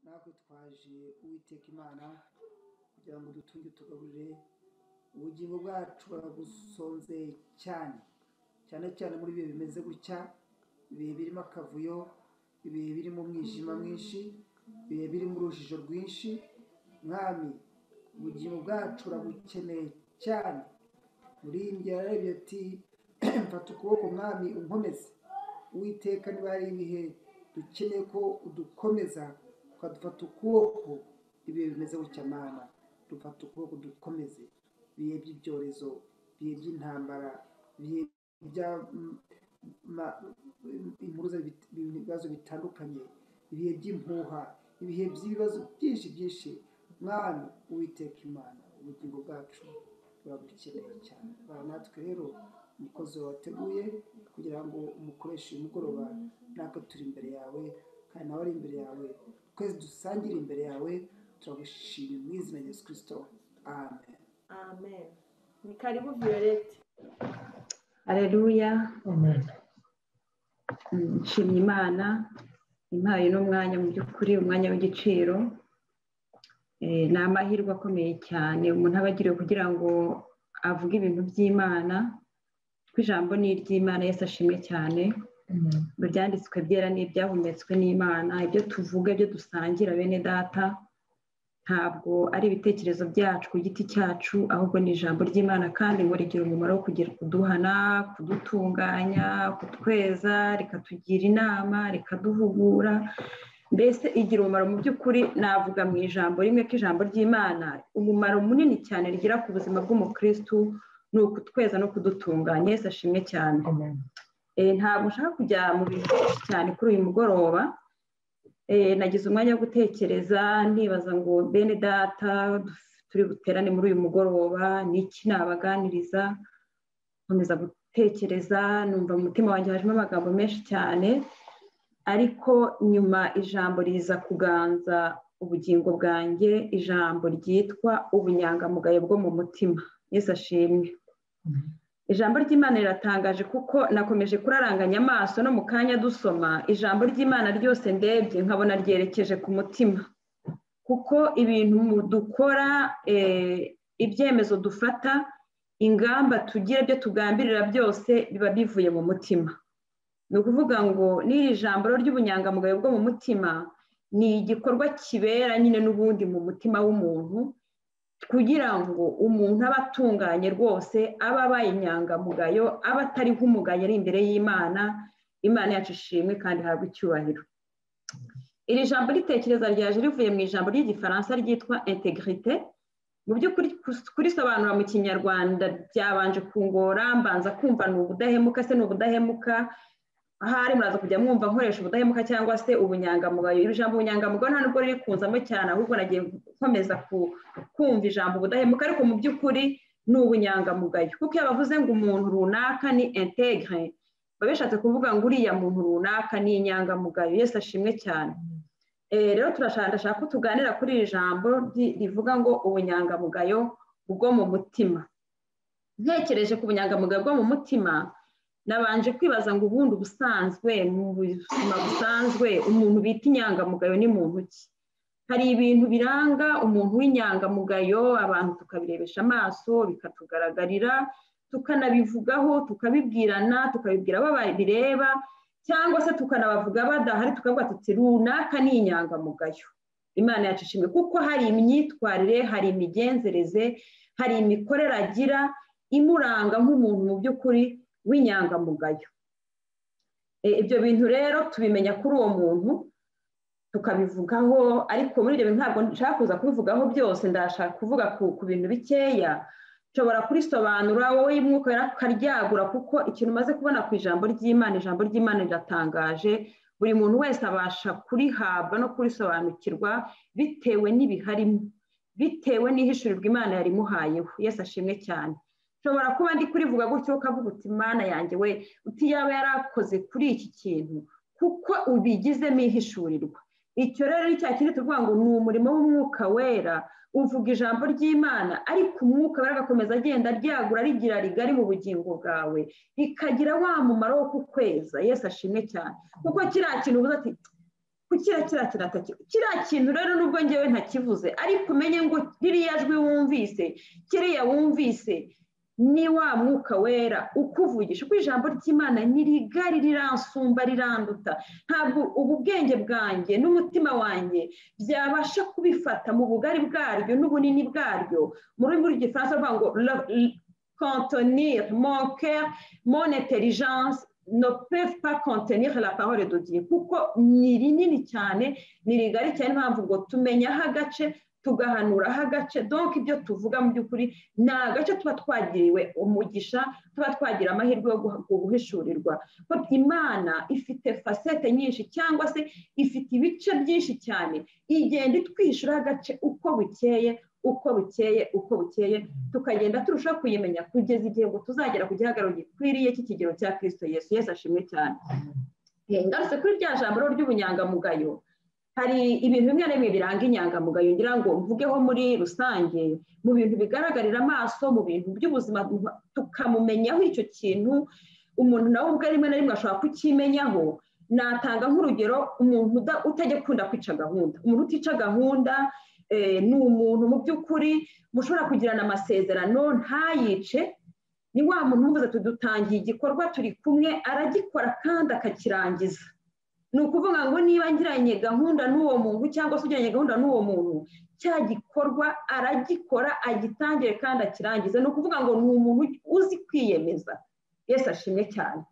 natwe twaje Uwiteka Imana kugira ngo dutunge tugaburire ubugingo bwacu buragusonze cyane cyane muri ibihe bimeze gutya, ibihe birimo akavuyo, ibihe birimo umwijima mwinshi, ibihe birimo urujijo rwinshi. Mwami, ubugingo bwacu buragukeneye cyane. Muririmbyi yararebye ati mfata ukuboko mwami unkomeze. Uwiteka, niba hari ibihe dukeneye ko udukomeza ukadufata ukuboko, ibihe bimeze gutya Mana, dufata ukuboko dukomeze. Ibihe by'ibyorezo, ibihe by'intambara, ibihe ibibazo bitandukanye, ibihe by'impuha, ibihe by'ibibazo byinshi. Mwami Uwiteka Imana, ubugingo bwacu buragukeneye cyane. Natwe rero umukozi wateguye kugira ngo umukoreshe uyu mugoroba, natwe turi imbere yawe kandi nawe ari imbere yawe, twese dusangire imbere yawe. Turagushimira mu izina rya Yesu Kristo, amen. Amen. Ni karibu Violette. Haleluya. Amen. Nshimye Imana impaye n'umwanya, mu by'ukuri umwanya w'igiciro. Ni amahirwe akomeye cyane umuntu aba agiriwe kugira ngo avuge ibintu by'Imana, ko ijambo ni iry'Imana. Yesu ashimwe cyane. Mu byanditswe byera n'ibyahumetswe n'Imana, ibyo tuvuga, ibyo dusangira bene data, ntabwo ari ibitekerezo byacu ku giti cyacu, ahubwo ni ijambo ry'Imana, kandi ngo rigira umumaro wo kuduhana, kudutunganya, kutweza, rikatugira inama, rikaduhugura. Mbese igira umumaro mu by'ukuri. Navuga mu ijambo rimwe ko ijambo ry'Imana umumaro munini cyane rigira ku buzima bw'umukristu ni ukutweza no kudutunganya. Yesu ashimwe cyane. Ntabwo nshaka kujya mu bintu byinshi cyane kuri uyu mugoroba. Nagize umwanya wo gutekereza, nibaza ngo bene data turi buterane muri uyu mugoroba n'iki nabaganiriza. Nkomeza gutekereza, numva mu mutima wanjye hajemo amagambo menshi cyane, ariko nyuma ijambo riza kuganza ubugingo bwanjye, ijambo ryitwa ubunyangamugayo bwo mu mutima. Yesu ashimwe. Ijambo ry'Imana riratangaje kuko nakomeje kuraranganya amaso no mu kanya dusoma ijambo ry'Imana ryose ndebye nkabona ryerekeje ku mutima, kuko ibintu dukora, ibyemezo dufata, ingamba tugira, ibyo tugambirira byose biba bivuye mu mutima. Ni ukuvuga ngo n'iri jambo ry'ubunyangamugayo bwo mu mutima ni igikorwa kibera nyine n'ubundi mu mutima w'umuntu, kugira ngo umuntu abe atunganye rwose, abe abaye inyangamugayo, abe atariho umugayo, ari imbere y'Imana. Imana yacu ishimwe kandi ihabwe icyubahiro. Iri jambo ritekereza ryaje rivuye mu ijambo ry'igifaransa ryitwa intégrité. Mu by'ukuri kurisobanura mu kinyarwanda byabanje kungora, mbanza kumva ni ubudahemuka. Se ni ubudahemuka? Ahari muraza kujya mwumva nkoresha ubudahemuka cyangwa se ubunyangamugayo. Iri jambo ubunyangamugayo nta nubwo riri kunzamo cyane, ahubwo nagiye gukomeza kumva ijambo ubudahemuka. Ariko mu by'ukuri ni ubunyangamugayo, kuko iyo bavuze ngo umuntu runaka ni intègre, baba bishatse kuvuga ngo uriya muntu runaka ni inyangamugayo. Yesu ashimwe cyane. Rero ndashaka ko tuganira kuri iri jambo rivuga ngo ubunyangamugayo bwo mu mutima. Ntekereje ku bunyangamugayo bwo mu mutima, nabanje kwibaza ngo ubundi ubusanzwe mu buzima busanzwe umuntu bita inyangamugayo ni muntu ki? Hari ibintu biranga umuntu w'inyangamugayo, abantu tukabirebesha amaso bikatugaragarira, tukanabivugaho, tukabibwirana, tukabibwira abo babireba, cyangwa se tukanabavuga badahari, tukavuga tuti runaka ni inyangamugayo. Imana yacu ishimwe, kuko hari imyitwarire, hari imigenzereze, hari imikorere agira imuranga nk'umuntu mu by'ukuri w'inyangamugayo. Ibyo bintu rero tubimenya kuri uwo muntu, tukabivugaho. Ariko muri ibyo bintu ntabwo nshaka kuza kubivugaho byose, ndashaka kuvuga ku bintu bikeya. Nshobora kurisobanura, wowe y'umwuka wera ukaryagura, kuko ikintu umaze kubona ku ijambo ry'Imana, ijambo ry'Imana riratangaje. Buri muntu wese abasha kurihabwa no kurisobanukirwa bitewe n'ibiharimo, bitewe n'ihishurirwa Imana yarimuhayeho. Yesu ashimwe cyane. Nshobora kuba ndi kurivuga gutyo ukavuga uti Mana yanjye we, uti yaba yarakoze kuri iki kintu, kuko ubigizemo ihishurirwa. Icyo rero ni cya kindi tuvuga ngo ni umurimo w'umwuka wera. Uvuga ijambo ry'Imana, ariko umwuka wera agakomeza agenda ryagura, rigira rigari mu bugingo bwawe, rikagira wa mumaro wo kukweza. Yesu ashimwe cyane. Kuko kiriya kintu uvuze ati kiriya kintu rero nubwo ngewe ntakivuze ariko umenye ngo ririya jwi wumvise kiriya wumvise ni wa mwuka wera ukuvugisha kuko ijambo ry'Imana ni rigari riransumba riranduta ntabwo ubu bwenge bwanjye n'umutima wanjye byabasha kubifata mu bugari bwaryo n'ubunini bwaryo mu rurimi rw'igifaransa bavuga ngo contenir mon cœur mon intelligence ne peuvent pas contenir la parole de Dieu kuko ni rinini cyane ni rigari cyane mpamvu ngo tumenyaho agace tugahanuraho agace donc ibyo tuvuga mu by'ukuri ni agace tuba twagiriwe umugisha tuba twagira amahirwe yo guhishurirwa kuko Imana ifite facette nyinshi cyangwa se ifite ibice byinshi cyane igenda itwishyura agace uko bukeye tukagenda turushaho kuyimenya kugeza igihe ngo tuzagera ku gihagararo gikwiriye cy'ikigero cya Kristo Yesu ashimwe cyane ngarutse kuri rya jambo ry'ubunyangamugayo hari ibintu bimwe na bimwe biranga inyangamugayo ngira ngo mvugeho muri rusange mu bintu bigaragarira amaso mu bintu by'ubuzima tukamumenyaho icyo kintu umuntu nawe ubwo rimwe na rimwe ashobora kukimenyaho natanga nk'urugero umuntu utajya akunda kwica gahunda umuntu utica gahunda ni umuntu mu by'ukuri mushobora kugirana amasezerano ntayice ni wa muntu muvuze tudutangiye igikorwa turi kumwe aragikora kandi akakirangiza ni ukuvuga ngo niba ngiranye gahunda n'uwo muntu cyangwa se ugiranye gahunda n'uwo muntu cya gikorwa aragikora agitangire kandi akirangize ni ukuvuga ngo ni umuntu uzi kwiyemeza Yesu ashimwe cyane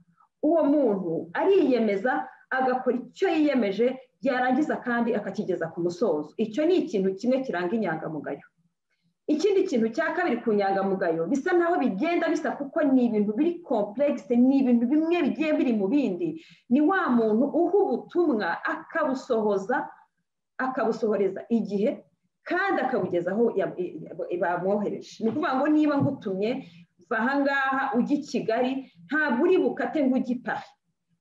uwo muntu ariyemeza agakora icyo yiyemeje yarangiza kandi akakigeza ku musozo icyo ni ikintu kimwe kiranga inyangamugayo ikindi kintu cya kabiri ku nyangamugayo bisa naho bigenda bisa kuko ni ibintu biri complexe ni ibintu bimwe bigiye biri mu bindi ni wa muntu uha ubutumwa akabusohoreza igihe kandi akabugeza aho bamwohereje ni ukuvuga ngo niba ngutumye va ahangaha ujya i Kigali ntabwo uri bukate ngo ujye i Paris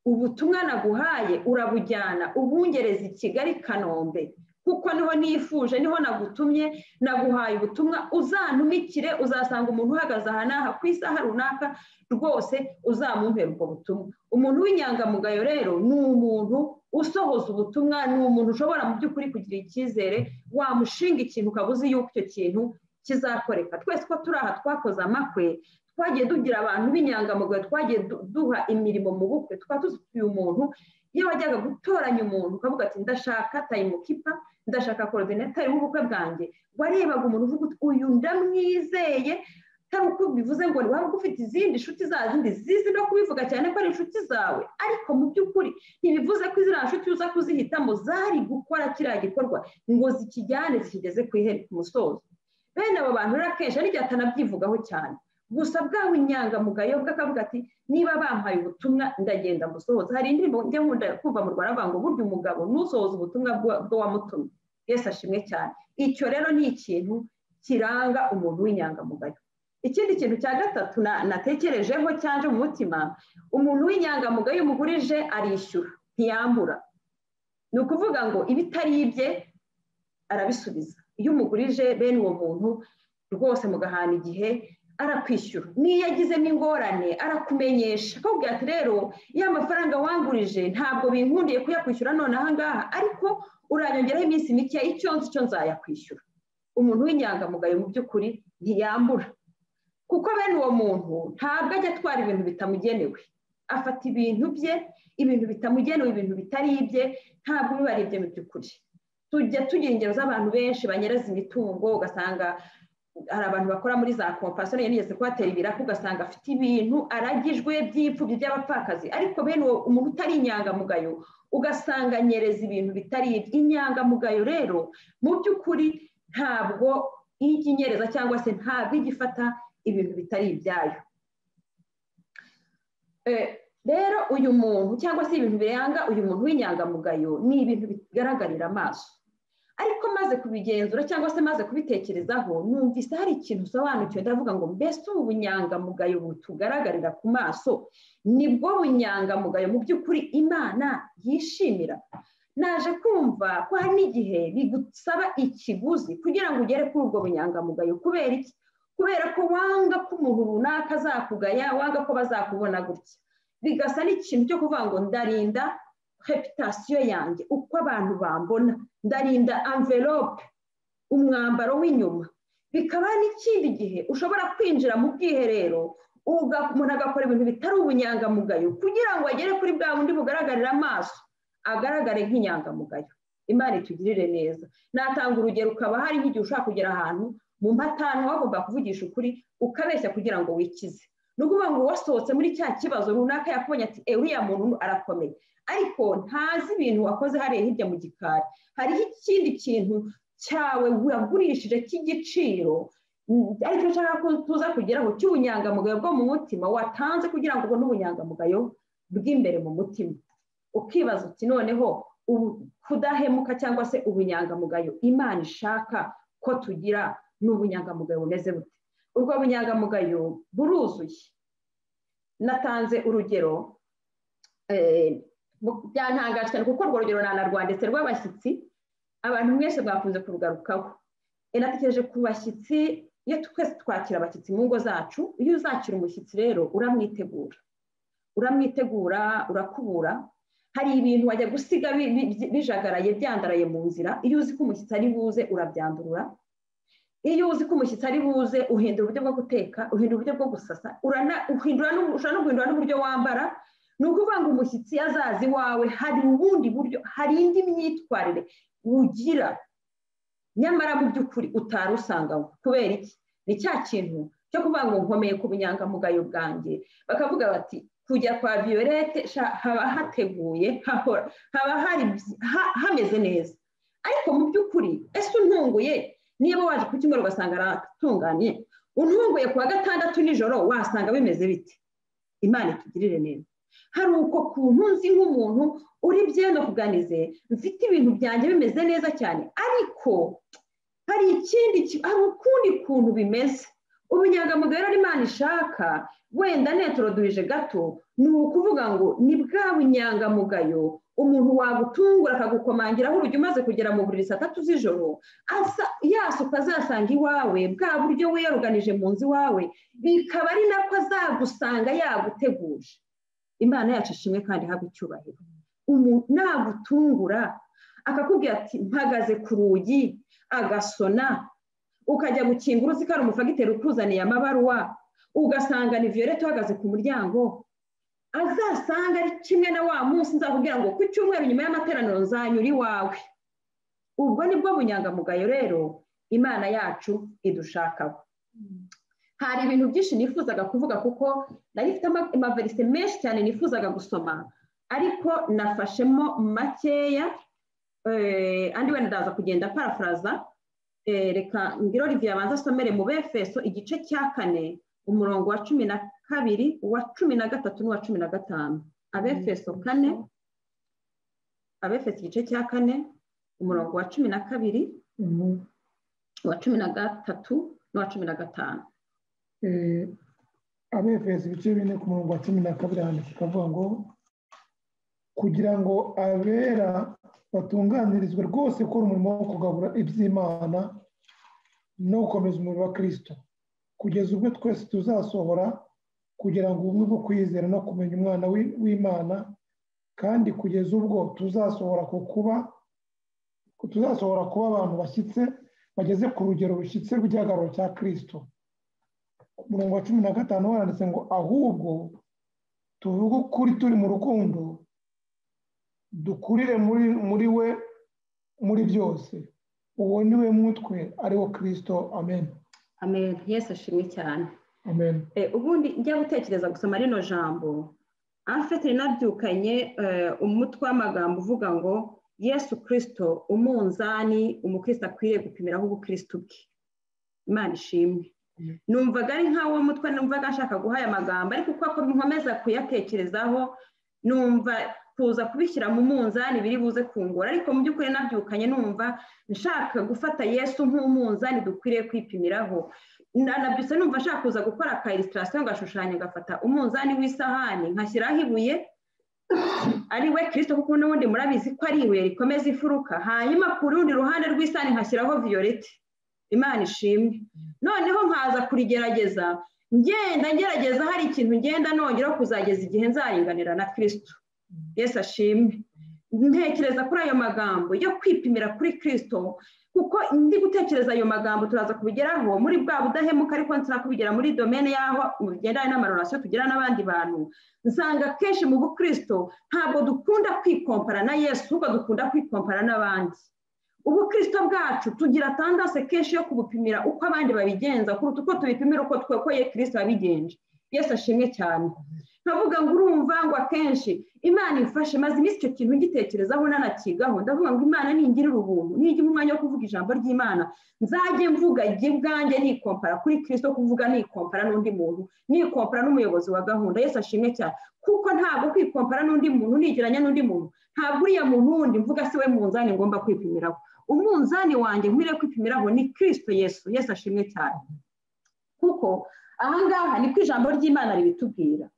ubutumwa naguhaye urabujyana ubungereza i Kigali Kanombe kuko niho nifuje niho nagutumye naguhaye ubutumwa uzantumikire uzasanga umuntu uhagaze aha n'aha ku isaha runaka rwose uzamumpera ubwo butumwa umuntu w'inyangamugayo rero ni umuntu usohoza ubutumwa ni umuntu ushobora mu by'ukuri kugira icyizere wamushinga ikintu ukaba uzi yuko icyo kintu kizakoreka twese ko turi aha twakoze amakwe twagiye tugira abantu b'inyangamugayo twagiye duha imirimo mu bukwe tukaba tuzi umuntu iyo wajyaga gutoranya umuntu ukavuga ati ndashaka tayimukipa ndashaka korodinateri w'ubukwe bwanjye warebaga umuntu uvuga uti uyu ndamwizeye atari uko bivuze ngo waba ufite izindi nshuti zindi zizi no kubivuga cyane ko ari inshuti zawe ariko mu by'ukuri ntibivuze ko iziriya nshuti uza kuzihitamo zari gukora kiriya gikorwa ngo zikijyane zikigeze ku musozo bene abo bantu rero akenshi ari igihe atanabyivugaho cyane gusa bwawe inyangamugayo bw'akavuga ati niba bampaye ubutumwa ndagenda musohoza hari indirimbo njya nkunda kumva mu Rwanda bavuga ngo burya umugabo nusohoza ubutumwa bw'uwamutumye Yesu ashimwe cyane icyo rero ni ikintu kiranga umuntu w'inyangamugayo ikindi kintu cya gatatu natekerejeho cyaje mu mutima umuntu w'inyangamugayo umugurije arishyura ntiyambura ni ukuvuga ngo ibitari ibye arabisubiza iyo umugurije bene uwo muntu rwose mugahana igihe arakwishyura niyo yagizemo ingorane arakumenyesha akubwira ati rero iyo amafaranga wangurije ntabwo binkundiye kuyakwishyura none ahangaha ariko uranyongeraho iminsi mike icyo nzayakwishyura umuntu w'inyangamugayo mu by'ukuri ntiyambura kuko bene uwo muntu ntabwo ajya atwara ibintu bitamugenewe afata ibintu bye ibintu bitamugenewe ibintu bitari ibye ntabwo biba ari ibye mu by'ukuri tujya tugira ingero z'abantu benshi banyereza imitungo ugasanga hari abantu bakora muri za kompasiyo nigeze kubatera ibiraka ugasanga afite ibintu aragijwe by'ipfubyi by'abapfakazi ariko bene uwo umuntu utari inyangamugayo ugasanga anyereza ibintu bitari inyangamugayo rero mu by'ukuri ntabwo ijya inyereza cyangwa se ntabwo ijya ifata ibintu bitari ibyayo rero uyu muntu cyangwa se ibintu biranga uyu muntu w'inyangamugayo ni ibintu bigaragarira amaso ariko maze kubigenzura cyangwa se maze kubitekerezaho numvise hari ikintu usobanukiwe ndavuga ngo mbese ubu bunyangamugayo butugaragarira ku maso nibwo bunyangamugayo mu by'ukuri Imana yishimira naje kumva ko hari n'igihe bigusaba ikiguzi kugira ngo ugere kuri ubwo bunyangamugayo kubera iki kubera ko wanga ko umuntu runaka azakugaya wanga ko bazakubona gutya bigasa n'ikintu cyo kuvuga ngo ndarinda reputasiyo yanjye, uko abantu bambona, ndarinda envelope, umwambaro w'inyuma. Bikaba n'ikindi gihe ushobora kwinjira mu bwiherero umuntu agakora ibintu bitari ubunyangamugayo kugira ngo agere kuri bwa bundi bugaragarira amaso, agaragare nk'inyangamugayo. Imana itugirire neza. Natanga urugero, ukaba hari nk'igihe ushaka kugera ahantu mu mpatano wagomba kuvugisha ukuri ukabeshya kugira ngo wikize. Ni ukuvuga ngo wasohotse muri cya kibazo runaka yakubonye ati uriya muntu arakomeye, ariko ntazi ibintu wakoze hariya hirya mu gikari. Hariho ikindi kintu cyawe wagurishije cy'igiciro, aricyo nshaka ko tuza kugeraho, cy'ubunyangamugayo bwo mu mutima watanze kugira ngo ubone ubunyangamugayo bw'imbere mu mutima. Ukibaza uti noneho kudahemuka cyangwa se ubunyangamugayo Imana ishaka ko tugira n'ubunyangamugayo bumeze bute? Ubwo bunyangamugayo buruzuye. Natanze urugero byantangaje cyane kuko urwo rugero nanarwanditse rw'abashyitsi, abantu mwese mwakunze kurugarukaho. Natekereje ku bashyitsi. Iyo twese twakira abashyitsi mu ngo zacu, iyo uzakira umushyitsi rero uramwitegura, urakubura. Hari ibintu wajya gusiga bijagaraye byandaraye mu nzira. Iyo uzi ko umushyitsi ari buze urabyandurura. Iyo uzi ko umushyitsi ari buze uhindura uburyo bwo guteka, uhindura uburyo bwo gusasa, ushobora no guhindura n'uburyo wambara. Ni ukuvuga ngo umushyitsi azaza iwawe hari ubundi buryo, hari indi myitwarire ugira, nyamara mu by'ukuri utari usangaho. Kubera iki? Ni cya kintu cyo kuvuga ngo nkomeye ku bunyangamugayo bwanjye. Bakavuga bati kujya kwa Violette haba hateguye, haba hameze neza. Ariko mu by'ukuri ese untunguye niba waje ku cyumweru ugasanga aratunganye, untunguye ku wa gatandatu nijoro wasanga bimeze bite? Imana itugirire neza. Hari uko kuntu nzi nk'umuntu uri byeno kuganize, mfite ibintu byanjye bimeze neza cyane, ariko hari ukundi kuntu bimeze. Ubunyangamugayo rero Imana ishaka, wenda neturoduhije gato, ni ukuvuga ngo ni bwa bunyangamugayo umuntu wagutungura akagukomangiraho urugi umaze kugera mu buriri saa 3 z'ijoro, yasuka azasanga iwawe, bwa buryo wiyaruganije mu nzu iwawe, bikaba ari nako azagusanga yaguteguje. Imana yacu ishimwe kandi ihabwe icyubahiro. Nagutungura akakubwira ati mpagaze ku rugi, agasona, ukajya gukingura uzi ko ari umufagiteri ukuzaniye amabaruwa, ugasanga ni Violette uhagaze ku muryango, azasanga ari kimwe na wa munsi nzakubwira ngo ku cyumweru nyuma y'amateraniro nzanyura iwawe. Ubwo nibwo bunyangamugayo rero Imana yacu idushakaho. Hari ibintu byinshi nifuzaga kuvuga kuko nari mfite amaverise menshi cyane nifuzaga gusoma, ariko nafashemo makeya, andi wenda ndaza kugenda parafraza. Reka ngiro Olivier abanza asomere mu Befeso igice cya 4 umurongo wa 12, uwa 13 n'uwa 15. Abefeso 4, Abefeso igice cya 4 umurongo wa 12, uwa 13 n'uwa 15. Abefeso ibice 4 ku murongo wa 12 handitse kavuga ngo kugira ngo abera batunganirizwe rwose gukora umurimo wo kugabura iby'Imana no gukomeza umubiri wa Kristo, kugeza ubwo twese tuzasohora kugira ngo ubumwe bwo kwizera no kumenya umwana w'Imana, kandi kugeza ubwo tuzasohora kuba abantu bashyitse bageze ku rugero rushyitse rw'igihagararo cya Kristo. Umurongo wa 15 waranditse ngo ahubwo tuvuge ukuri turi mu rukundo, dukurire muri we muri byose, uwo ni we mutwe ari wo Kristo. Amen. Amen. Yesu ashimwe cyane. Amen. Ubundi njya gutekereza gusoma rino jambo, afite nabyukanye umutwe w'amagambo uvuga ngo Yesu Kristo umunzani umukristo akwiriye gupimiraho ubukristo bwe. Imana ishimwe. Numvaga ari nkawo mutwe, numvaga nshaka guha aya magambo, ariko uko nkomeza kuyatekerezaho numva kuza kubishyira mu munzani biri buze kungora, ariko mu by'ukuri nabyukanye numva nshaka gufata Yesu nk'umunzani dukwiriye kwipimiraho. Nabyutse numva nshaka kuza gukora ka illustration ngashushanya, ngafata umunzani w'isahani nkashyiraho ibuye ari we Kristo, kuko n'ubundi murabizi ko ari ibuye rikomeza ifuruka, hanyuma ku rundi ruhande rw'isahani nkashyiraho Violette. Imana ishimwe. Noneho nkaza kurigerageza, ngerageza hari ikintu ngenda nongeraho kuzageza igihe nzaringanira na Kristo. Yesu ashimwe. ntekereza kuri ayo magambo yo kwipimira kuri Kristo, kuko ndi gutekereza ayo magambo turaza kubigeraho muri bwa budahemuka, ariko nsira kubigera muri domene yaho mu bigendanye n'amarorasiyo tugira n'abandi bantu. Nsanga kenshi mu bukristo ntabwo dukunda kwikompara na Yesu, ahubwo dukunda kwikompara n'abandi. Ubukristo bwacu tugira tendance kenshi yo kubupimira uko abandi babigenza kuruta uko tubipimira uko Kristo yabigenje. Yesu ashimwe cyane. Nkavuga ngo urumva ngo akenshi Imana ifashe, maze iminsi icyo kintu ngitekerezaho nanakigaho, ndavuga ngo Imana ningirira ubuntu, nigira umwanya wo kuvuga ijambo ry'Imana, nzajye mvuga igihe ubwanjye nikompara kuri Kristo, kuvuga nikompara n'undi muntu, nikompara n'umuyobozi wa gahunda. Yesu ashimwe cyane, kuko ntabwo kwikompara n'undi muntu, nigeranya n'undi muntu, ntabwo uriya muntu wundi mvuga si we munzani ngomba kwipimiraho. Umunzani wanjye nkwiriye kwipimiraho ni Kristo Yesu. Yesu ashimwe cyane, kuko ahangaha niko ijambo ry'Imana ribitubwira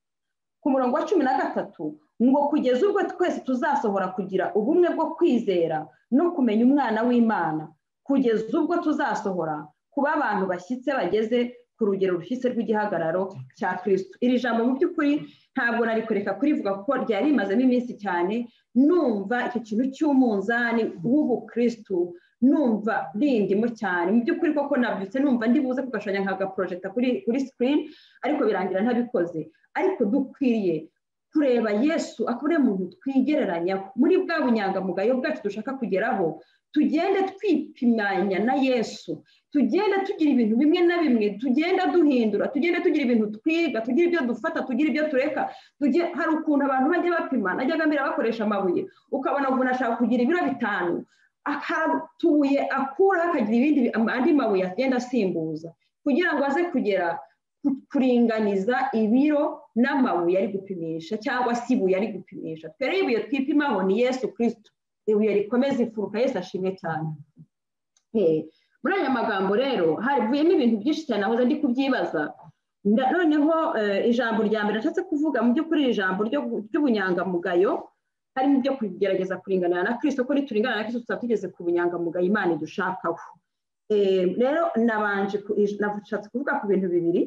ku murongo wa 13 ngo kugeza ubwo twese tuzasohora kugira ubumwe bwo kwizera no kumenya umwana w'Imana, kugeza ubwo tuzasohora kuba abantu bashyitse bageze ku rugero rushyitse rw'igihagararo cya Kristo. Iri jambo mu by'ukuri ntabwo nari kureka kurivuga kuko ryari rimazemo iminsi cyane, numva icyo kintu cy'umunzani w'ubukristo numva rindimo cyane mu by'ukuri, koko nabyutse numva ndi buze kugashanya nka gaprojecta kuri screen, ariko birangira ntabikoze. Ariko dukwiriye kureba Yesu akure muntu twigereranya muri bwa bunyangamugayo bwacu dushaka kugeraho, tugende twipimanya na Yesu, tugende tugira ibintu bimwe na bimwe, tugenda duhindura, tugende tugira ibintu twiga, tugira ibyo dufata, tugira ibyo tureka. Hari ukuntu abantu bajya bapima, najyaga mbere bakoresha amabuye, ukabona umuntu ashaka kugira ibiro 5, akatuye akura akagira ibindi andi mabuye agenda asimbuza kugira ngo aze kugera kuringaniza ibiro n'amabuye ari gupimisha cyangwa se ibuye ari gupimisha. Twere ibuye twipimaho ni Yesu Kristo, ibuye rikomeza imfuruka. Yesu ashimwe cyane. Muri aya magambo rero harivuyemo ibintu byinshi cyane aho ndi kubyibaza. Noneho ijambo rya mbere nashatse kuvuga mu by'ukuri ijambo ry'ubunyangamugayo, harimo ibyo kugerageza kuringanira na Kristo, ko nituringana na Kristo tuzaba tugeze ku bunyangamugayo Imana idushakaho. Rero nashatse kuvuga ku bintu bibiri: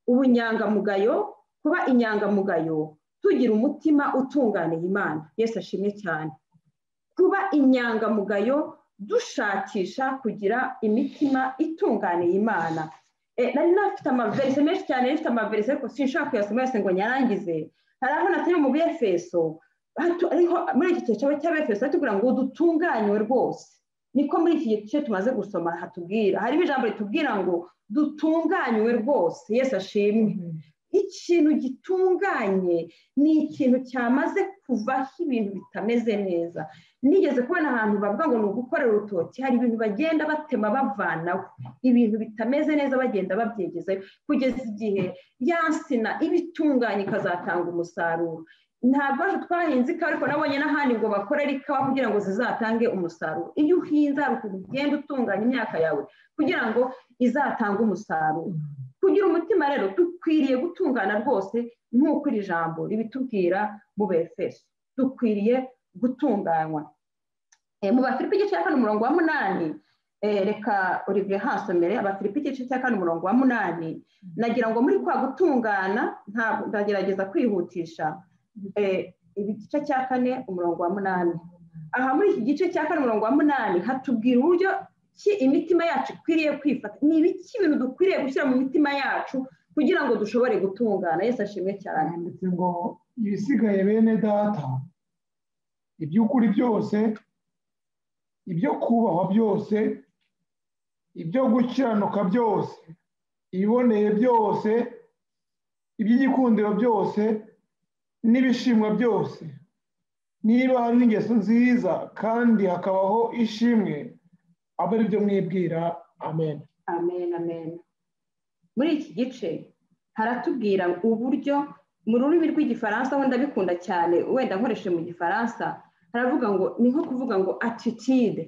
ubunyangamugayo, kuba inyangamugayo tugira umutima utunganiye Imana. Yesu ashimwe cyane. Kuba inyangamugayo dushakisha kugira imitima itunganiye Imana. Nari nafite amaverse menshi cyane, nifite amaverse ariko sinshaka kuyasoma yose ngo nyarangize. Hari aho natari mu Efeso, ariko muri iki gice cy'Abefeso batubwira ngo dutunganywe rwose. Niko muri iki gice tumaze gusoma hatubwira, harimo ijambo ritubwira ngo dutunganywe rwose. Yesu ashimwe. Ikintu gitunganye ni ikintu cyamaze kuvaho ibintu bitameze neza. Nigeze kubona ahantu bavuga ngo ni ugukorera urutoki, hari ibintu bagenda batema bavanaho, ibintu bitameze neza bagenda babyegezayo kugeza igihe yansina ibitunganye ikazatanga umusaruro. Ntabwo twahinze ikawa ariko nabonye n'ahandi ngo bakorere ikawa kugira ngo zizatange umusaruro. Iyo uhinze hari ukuntu ugenda utunganya imyaka yawe kugira ngo izatange umusaruro. Kugira umutima rero dukwiriye gutungana rwose nk'uko iri jambo ribitubwira mu Befeso. Dukwiriye gutunganywa. Mu Bafilipi igice cya 4 umurongo wa 8, reka Olivier hasomere Abafilipi igice cya 4 umurongo wa 8. Nagira ngo muri kwa gutungana ntabwo ndagerageza kwihutisha. Igice cya 4 umurongo wa 8. Aha muri iki gice cya 4 umurongo wa 8 hatubwira uburyo ki imitima yacu ikwiriye kwifata. Ni ibiki ibintu dukwiriye gushyira mu mitima yacu kugira ngo dushobore gutungana. Yesu ashimwe cyane. Ndetse ngo ibisigaye bene data, iby'ukuri byose, ibyo kubahwa byose, ibyo gukiranuka byose, ibiboneye byose, iby'igikundiro byose n'ibishimwa byose, niba hari n'ingeso nziza kandi hakabaho ishimwe, aba ari byo mwibwira. Amen. Amen, amen. Muri iki gice haratubwira uburyo, mu rurimi rw'igifaransa aho ndabikunda cyane, wenda nkoresheje mu gifaransa, haravuga ngo ni nko kuvuga ngo attitude.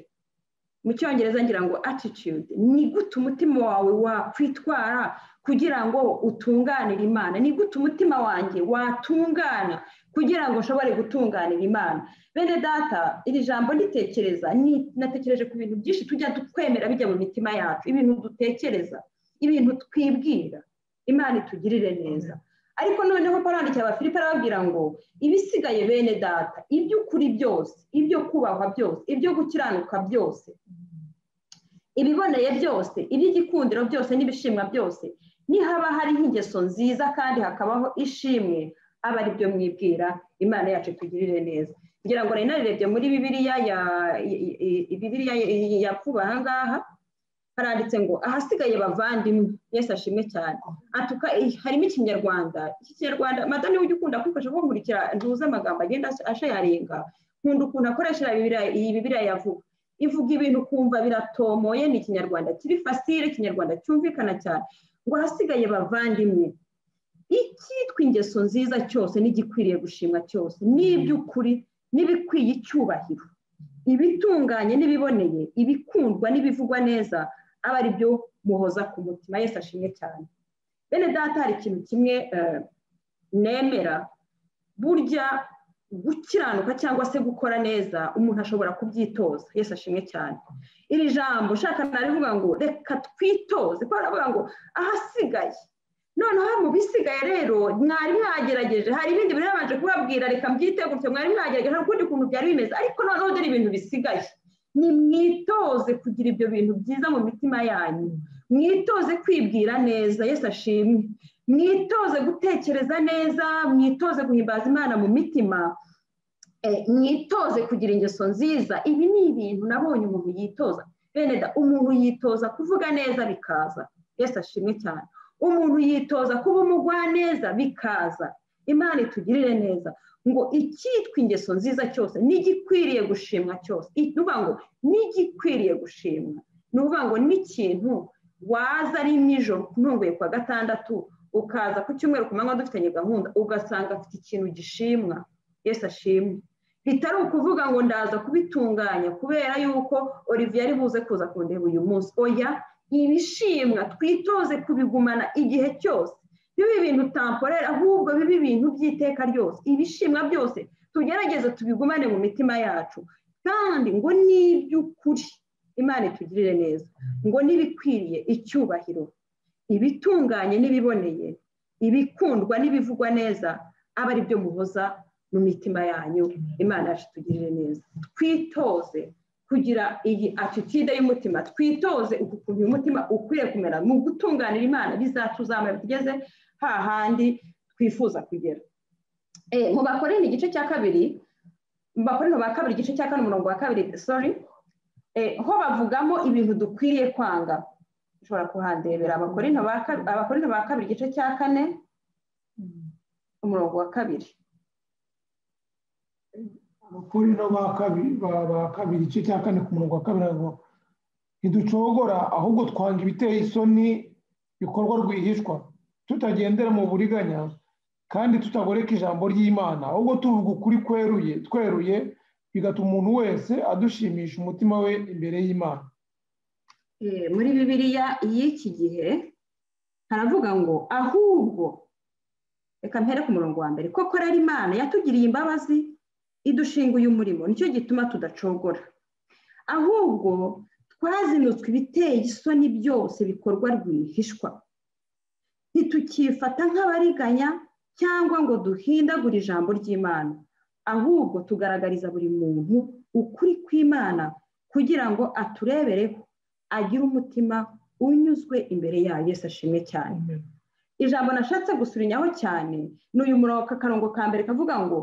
Mu cyongereza ngira ngo attitude. Ni gute umutima wawe wakwitwara kugira ngo utunganire Imana? Ni gute umutima wanjye watungana kugira ngo ushobore gutunganira Imana? Bene data, iri jambo nditekereza, natekereje ku bintu byinshi tujya twemera bijya mu mitima yacu, ibintu dutekereza, ibintu twibwira. Imana itugirire neza. ariko noneho Pawulo yandikiye Abafilipi arababwira ngo ibisigaye bene data, iby'ukuri byose, ibyo kubahwa byose, ibyo gukiranuka byose, ibiboneye byose, iby'igikundiro byose n'ibishimwa byose, nihaba hariho ingeso nziza kandi hakabaho ishimwe, aba ari byo mwibwira, Imana yacu tugirire neza. Ngira ngo nari narebye muri Bibiliya ya vuba aha ngaha haranditse ngo ahasigaye bavandimwe, Yesu ashimwe cyane. Atuka harimo ikinyarwanda, iki kinyarwanda madame ujye ukunda kwifasha ko nkurikira ntuze amagambo agenda ashayarenga, nkunda ukuntu akoresha iyi Bibiliya ya vuba, ivuga ibintu kumva biratomoye, ni ikinyarwanda kiri fasire, ikinyarwanda cyumvikana cyane. Ngo ahasigaye bavandimwe, icyitwa ingeso nziza cyose n'igikwiriye gushimwa cyose, n'iby'ukuri n'ibikwiye icyubahiro, ibitunganye n'ibiboneye, ibikundwa n'ibivugwa neza, aba ari byo muhoza ku mutima. Yesu ashimwe cyane. Bene data, hari ikintu kimwe nemera, burya gukiranuka cyangwa se gukora neza umuntu ashobora kubyitoza. Yesu ashimwe cyane. Iri jambo ushaka narivuga ngo reka twitoze, kuko aravuga ngo ahasigaye. Noneho mu bisigaye rero mwari mwagerageje, hari ibindi biri babanje kubabwira reka mbyiteguye, mwari mwagerageje hari ukundi kuntu byari bimeze, ariko noneho dore ibintu bisigaye. Ni mwitoze kugira ibyo bintu byiza mu mitima yanyu, mwitoze kwibwira neza. Yesu ashimwe. Mwitoze gutekereza neza, mwitoze guhimbaza Imana mu mitima, mwitoze kugira ingeso nziza. Ibi ni ibintu nabonye umuntu yitoza. Bene da, umuntu yitoza kuvuga neza bikaza. Yesu ashimwe cyane. Umuntu yitoza kuba umugwaneza bikaza. Imana itugirire neza. Ngo icyitwa ingeso nziza cyose n'igikwiriye gushimwa cyose, nuvuga ngo n'igikwiriye gushimwa, nuvuga ngo n'ikintu waza ari nijoro ntunguye kwa gatandatu ukaza ku cyumweru ku manywa dufitanye gahunda ugasanga afite ikintu gishimwa. Yesu ashimwe. Bitari ukuvuga ngo ndaza kubitunganya kubera yuko Olivier ari buze kuza kundeba uyu munsi. Oya, ibishimwa twitoze kubigumana igihe cyose, bibe ibintu temporere, ahubwo bibe ibintu by'iteka ryose. Ibishimwa byose tugerageze tubigumane mu mitima yacu, kandi ngo n'iby'ukuri, Imana itugirire neza, ngo n'ibikwiriye icyubahiro, ibitunganye n'ibiboneye, ibikundwa n'ibivugwa neza, aba ari byo muhoza mu mitima yanyu. Imana yacu itugirire neza. Twitoze kugira iyi attitude y'umutima, twitoze ukuntu umutima ukwiriye kumera mu gutunganira Imana, bizatuzamura tugeze hahandi twifuza kugera. Mu Bakorinto igice cya kabiri, mu Bakorinto ba kabiri igice cya kane umurongo wa kabiri, ho bavugamo ibintu dukwiriye kwanga. Ushobora kuhandebera Abakorinto ba kabiri igice cya kane umurongo wa kabiri. Abakorinto ba kabiri igice cya kane ku murongo wa kabiri ngo ntiducogora, ahubwo twanga ibiteye isoni bikorwa rwihishwa, tutagendera mu buriganya kandi tutagoreka ijambo ry'Imana, ahubwo tuvuga ukuri tweruye, bigatuma umuntu wese adushimisha umutima we imbere y'Imana. Muri Bibiliya y'iki gihe haravuga ngo ahubwo, reka mpere ku murongo wa mbere, koko rero Imana yatugiriye imbabazi idushinguye umurimo, nicyo gituma tudacogora. Ahubwo twazinutswe ibiteye isoni byose bikorwa rwihishwa, ntitukifata nk'abariganya cyangwa ngo duhindagure ijambo ry'Imana, ahubwo tugaragariza buri muntu ukuri kw'Imana kugira ngo aturebereho, agire umutima unyuzwe imbere yayo. Yesu ashimwe cyane. Ijambo nashatse gusurinyaho cyane ni uyu murongo, akarongo ka mbere kavuga ngo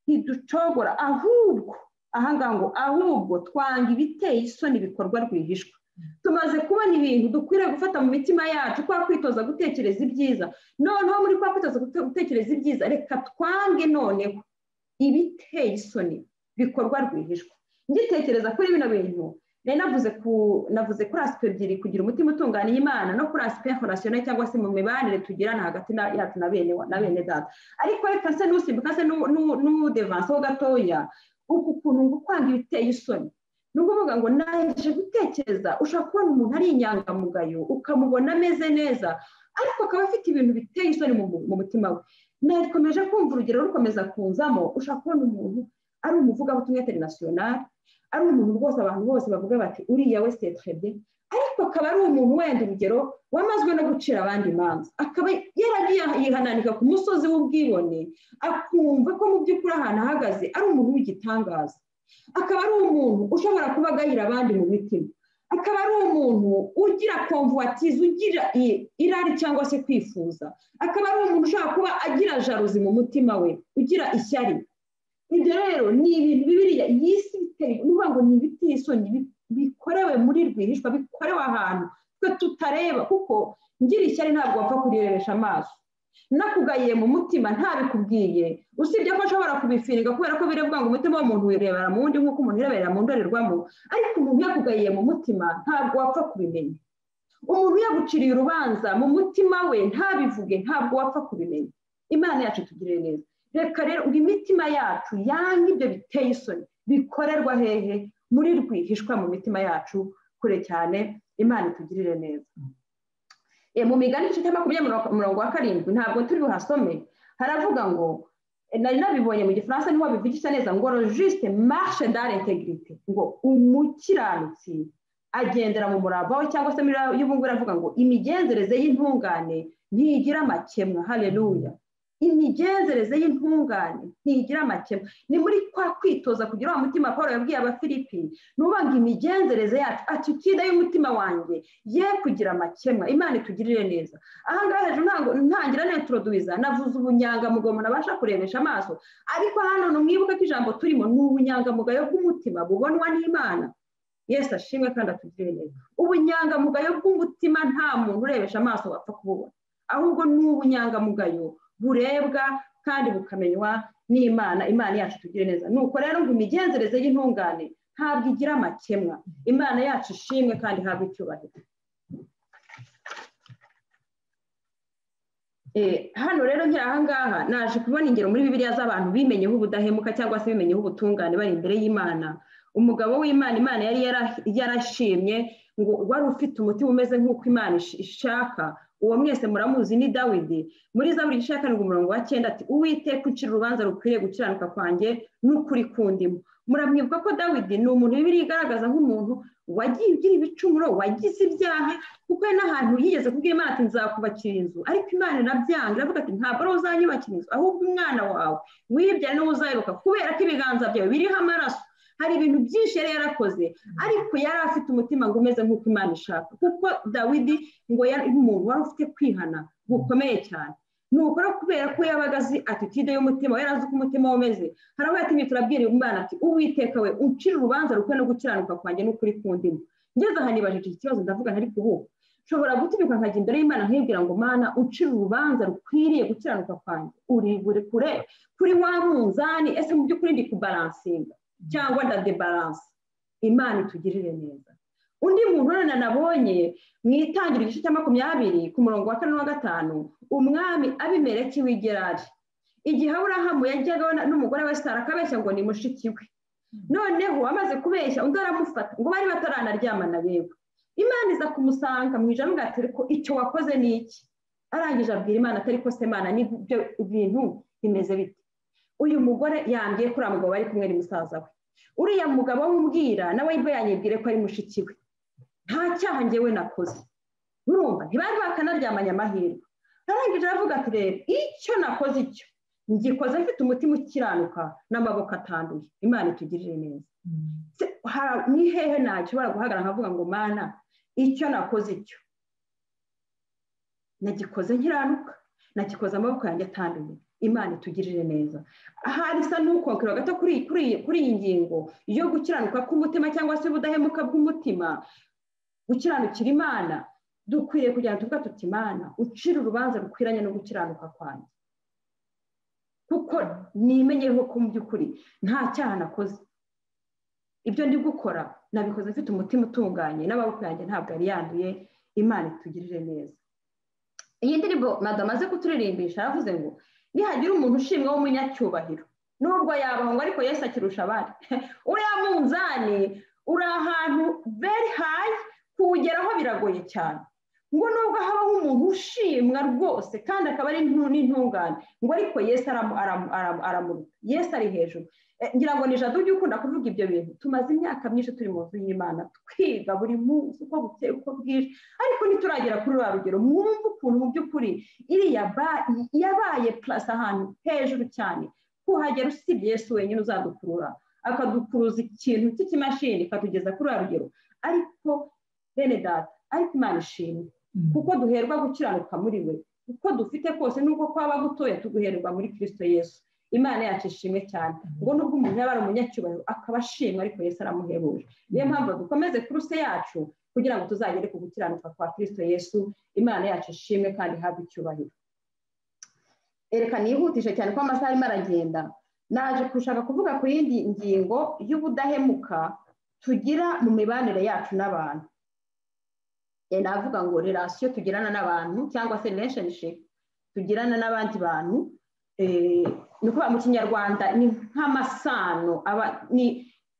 ntiducogora, ahubwo ahangaha ngo ahubwo twanga ibiteye isoni bikorwa rwihishwa. Tumaze kubona ibintu dukwiriye gufata mu mitima yacu, kwa kwitoza gutekereza ibyiza. Noneho muri kwa kwitoza gutekereza ibyiza, reka twange noneho ibiteye isoni bikorwa rwihishwa. Ngitekereza kuri bino bintu, navuze kuri aspect ebyiri, kugira umutima utunganiye Imana, no kuri aspect relationnel cyangwa se mu mibanire tugirana hagati yacu na bene data. Ariko reka se nusimbuka se n'udevansaho gatoya, uku kuntu ngo kwanga ibiteye isoni, ni ukuvuga ngo naje gutekereza, ushobora kubona umuntu ari inyangamugayo ukamubona ameze neza, ariko akaba afite ibintu biteye isoni mu mutima we. Nakomeje kumva urugero rukomeza kunzamo, ushobora kubona umuntu ari umuvugabutumwa international, ari umuntu rwose abantu bose bavuga bati uriya we c'est très bien, ariko ariko akaba ari umuntu wenda urugero wamazwe no gucira abandi imanza, akaba yaragiye yihananika ku musozi w'ubwibone, akumva ko mu by'ukuri ahantu ahagaze ari umuntu w'igitangaza, akaba ari umuntu ushobora kuba agayira abandi mu mitima, akaba ari umuntu ugira konvuwatize, ugira irari cyangwa se kwifuza, akaba ari umuntu ushobora kuba agira jaruzi mu mutima we, ugira ishyari. Ibyo rero ni ibintu Bibiliya y'isi biteye, ni ukuvuga ngo ni ibiteye isoni bikorewe muri rwihishwa, bikorewe ahantu twe tutareba, kuko ngira ishyari ntabwo wapfa kurirebesha amaso, nakugayiye mu mutima ntabikubwiye, usibye ko ashobora kubifiringa kubera ko birevuga ngo umutima w'umuntu wirebera mu wundi nk'uko umuntu yirebera mu ndorerwamo, ariko umuntu yakugayiye mu mutima ntabwo wapfa kubimenya. Umuntu yaguciriye urubanza mu mutima we ntabivuge, ntabwo wapfa kubimenya. Imana yacu tugirire neza. Reka rero ngo imitima yacu yanga ibyo biteye isoni bikorerwa hehe? Muri rwihishwa mu mitima yacu kure cyane. Imana itugirire neza. Mu Migani igice cya 27 ntabwo turi buhasome, haravuga ngo, nari nabibonye mu Gifaransa niho bivugisha neza ngo le juste marche dans l'intégrité, ngo umukiranutsi agendera mu murava we, cyangwa se muri y'ubungu iravuga ngo imigenzereze y'intungane ntigira amakemwa. Haleluya. Imigenzereze y'intungane ntigira amakemwa. Ni muri kwa kwitoza kugira wa mutima Paulo yabwiye Abafilipi, nubanga imigenzereze yacu, attitude y'umutima wanjye ye kugira amakemwa. Imana itugirire neza. Aha ngaha hejuru ntangira n'introduiza navuze ubunyangamugayo umuntu abasha kurebesha amaso, ariko hano mwibuke ko ijambo turimo ni ubunyangamugayo bw'umutima bubonwa n'Imana. Yesu ashimwe kandi atugirire neza. Ubunyangamugayo bw'umutima nta muntu urebesha amaso wapfa kububona, ahubwo ni ubunyangamugayo burebwa kandi bukamenywa n'Imana. Imana yacu tugire neza. Nuko rero ngo imigenzereze y'intungane ntabwo igira amakemwa. Imana yacu ishimwe kandi ihabwe icyubahiro. Hano rero nkiri aha ngaha naje kubona ingero muri Bibiliya z'abantu bimenyeho ubudahemuka cyangwa se bimenyeho ubutungane bari imbere y'Imana. Umugabo w'Imana, Imana yari yarashimye ngo wari ufite umutima umeze nk'uko Imana ishaka, uwo mwese muramuzi ni Dawidi. Muri Zaburi igice cya 9 ati, Uwiteka uncira urubanza rukwiriye gukiranuka kwanjye n'ukuri kundimo. Muramwibuka ko Dawidi ni umuntu Bibiliya igaragaza nk'umuntu wagiye ugira ibicumuro, wagize ibyaha, kuko n'ahantu yigeze kubwira Imana ati nzakubakira inzu, ariko Imana irabyanga, iravuga ati ntabwo ari uzanyubakira inzu, ahubwo umwana wawe wibyara niwe uzayiruka, kubera ko ibiganza byawe biriho amaraso. Hari ibintu byinshi yari yarakoze, ariko yari afite umutima ngo umeze nk'uko Imana ishaka, kuko Dawidi ngo yari umuntu wari ufite kwihana gukomeye cyane. Nuko kubera ko yabaga azi attitude y'umutima, yari azi uko umutima umeze, haraho yatumye turabwira Imana ati, Uwiteka we uncira urubanza rukwiye no gukiranuka kwanjye n'ukuri kundimo. Ngeze aha nibajije iki kibazo, ndavuga ntari kubu nshobora gutumika nkajya imbere y'Imana nkibwira ngo Mana uncira urubanza rukwiriye gukiranuka kwanjye, uri kure kuri wa munzani, ese mu by'ukuri ndi kubalansinga cyangwa ndadebalance? Imana itugirire neza. Undi muntu rero nabonye mu Itangiriro igice cya 20 ku murongo wa 4 na 5, umwami Abimeleki w'i Gerari, igihe Aburahamu yajyaga n'umugore we Sara akabeshya ngo ni mushiki we, noneho amaze kubeshya undi aramufata ngo bari bataranaryamana bewe. Imana iza kumusanga mu ijambo ati, ko icyo wakoze ni iki? Arangije abwira Imana atari ko se Mana n'ibyo bintu bimeze bite? Uyu mugore yambwiye kuri mugabo bari kumwe ni musaza we, uriya mugabo w'umbwira nawe ibyo yanyibwire ko ari mushiki we, nta cyaha njyewe nakoze. Urumva ntibari bakanaryamanya amahirwe. Arangije aravuga ati, rero icyo nakoze icyo ngikoze mfite umutima ukiranuka n'amaboko atanduye. Imana itugirire neza. Ni hehe nashobora guhagarara nkavuga ngo Mana icyo nakoze icyo nagikoze nkiranuka, nagikoze amaboko yanjye atanduye. Imana itugirire neza. Ahari isa n'ukokera gato kuri iyi ngingo yo gukiranuka k'umutima cyangwa se ubudahemuka bw'umutima, gukiranukira Imana, dukwiriye kugira ngo tuvuga tuti, Imana ucira urubanza rukwiranye no gukiranuka kwanjye, kuko nimenyeho ko mu by'ukuri nta cyaha nakoze. Ibyo ndi gukora nabikoze mfite umutima utunganye, n'amaboko yanjye ntabwo yari yanduye. Imana itugirire neza. Iyi ndirimbo madama aze kuturirimbisha yavuze ngo, nihagira umuntu ushimwa w'umunyacyubahiro nubwo yabaho ngo ariko Yesu akirusha abandi, uriya munzani uri ahantu very high, kuwugeraho biragoye cyane, ngo nubwo habaho umuntu ushimwa rwose kandi akaba ari n'intungane ngo ariko Yesu aramuruta, Yesu ari hejuru. Ngira ngo ni Jado ujya ukunda kuvuga ibyo bintu. Tumaze imyaka myinshi turi mu nzu y'Imana twiga buri munsi uko bukeye uko bwije, ariko ntituragera kuri rwa rugero. Mwumva ukuntu mu by'ukuri iriya yabaye plus ahantu hejuru cyane, kuhagera usibye Yesu wenyine uzadukurura akadukuruza ikintu cy'ikimashini ikatugeza kuri rwa rugero. Ariko bene data, ariko Imana ishimwe kuko duherwa gukiranuka muri we, uko dufite kose nubwo kwaba gutoya tuguhererwa muri Kristo Yesu. Imana yacu ishimwe cyane ngo nubwo umuntu yaba ari umunyacyubahiro akaba ashimwa, ariko Yesu aramuhebuje. Niyo mpamvu dukomeze kuruse yacu kugira ngo tuzagere ku gukiranuka kwa Kristo Yesu. Imana yacu ishimwe kandi ihabwe icyubahiro. Reka nihutishe cyane ko amasaha arimo aragenda. Naje gushaka kuvuga ku yindi ngingo y'ubudahemuka tugira mu mibanire yacu n'abantu. Navuga ngo relation tugirana n'abantu cyangwa se relationship tugirana n'abandi bantu. Ni ukuvuga mu Kinyarwanda ni nk'amasano. Ni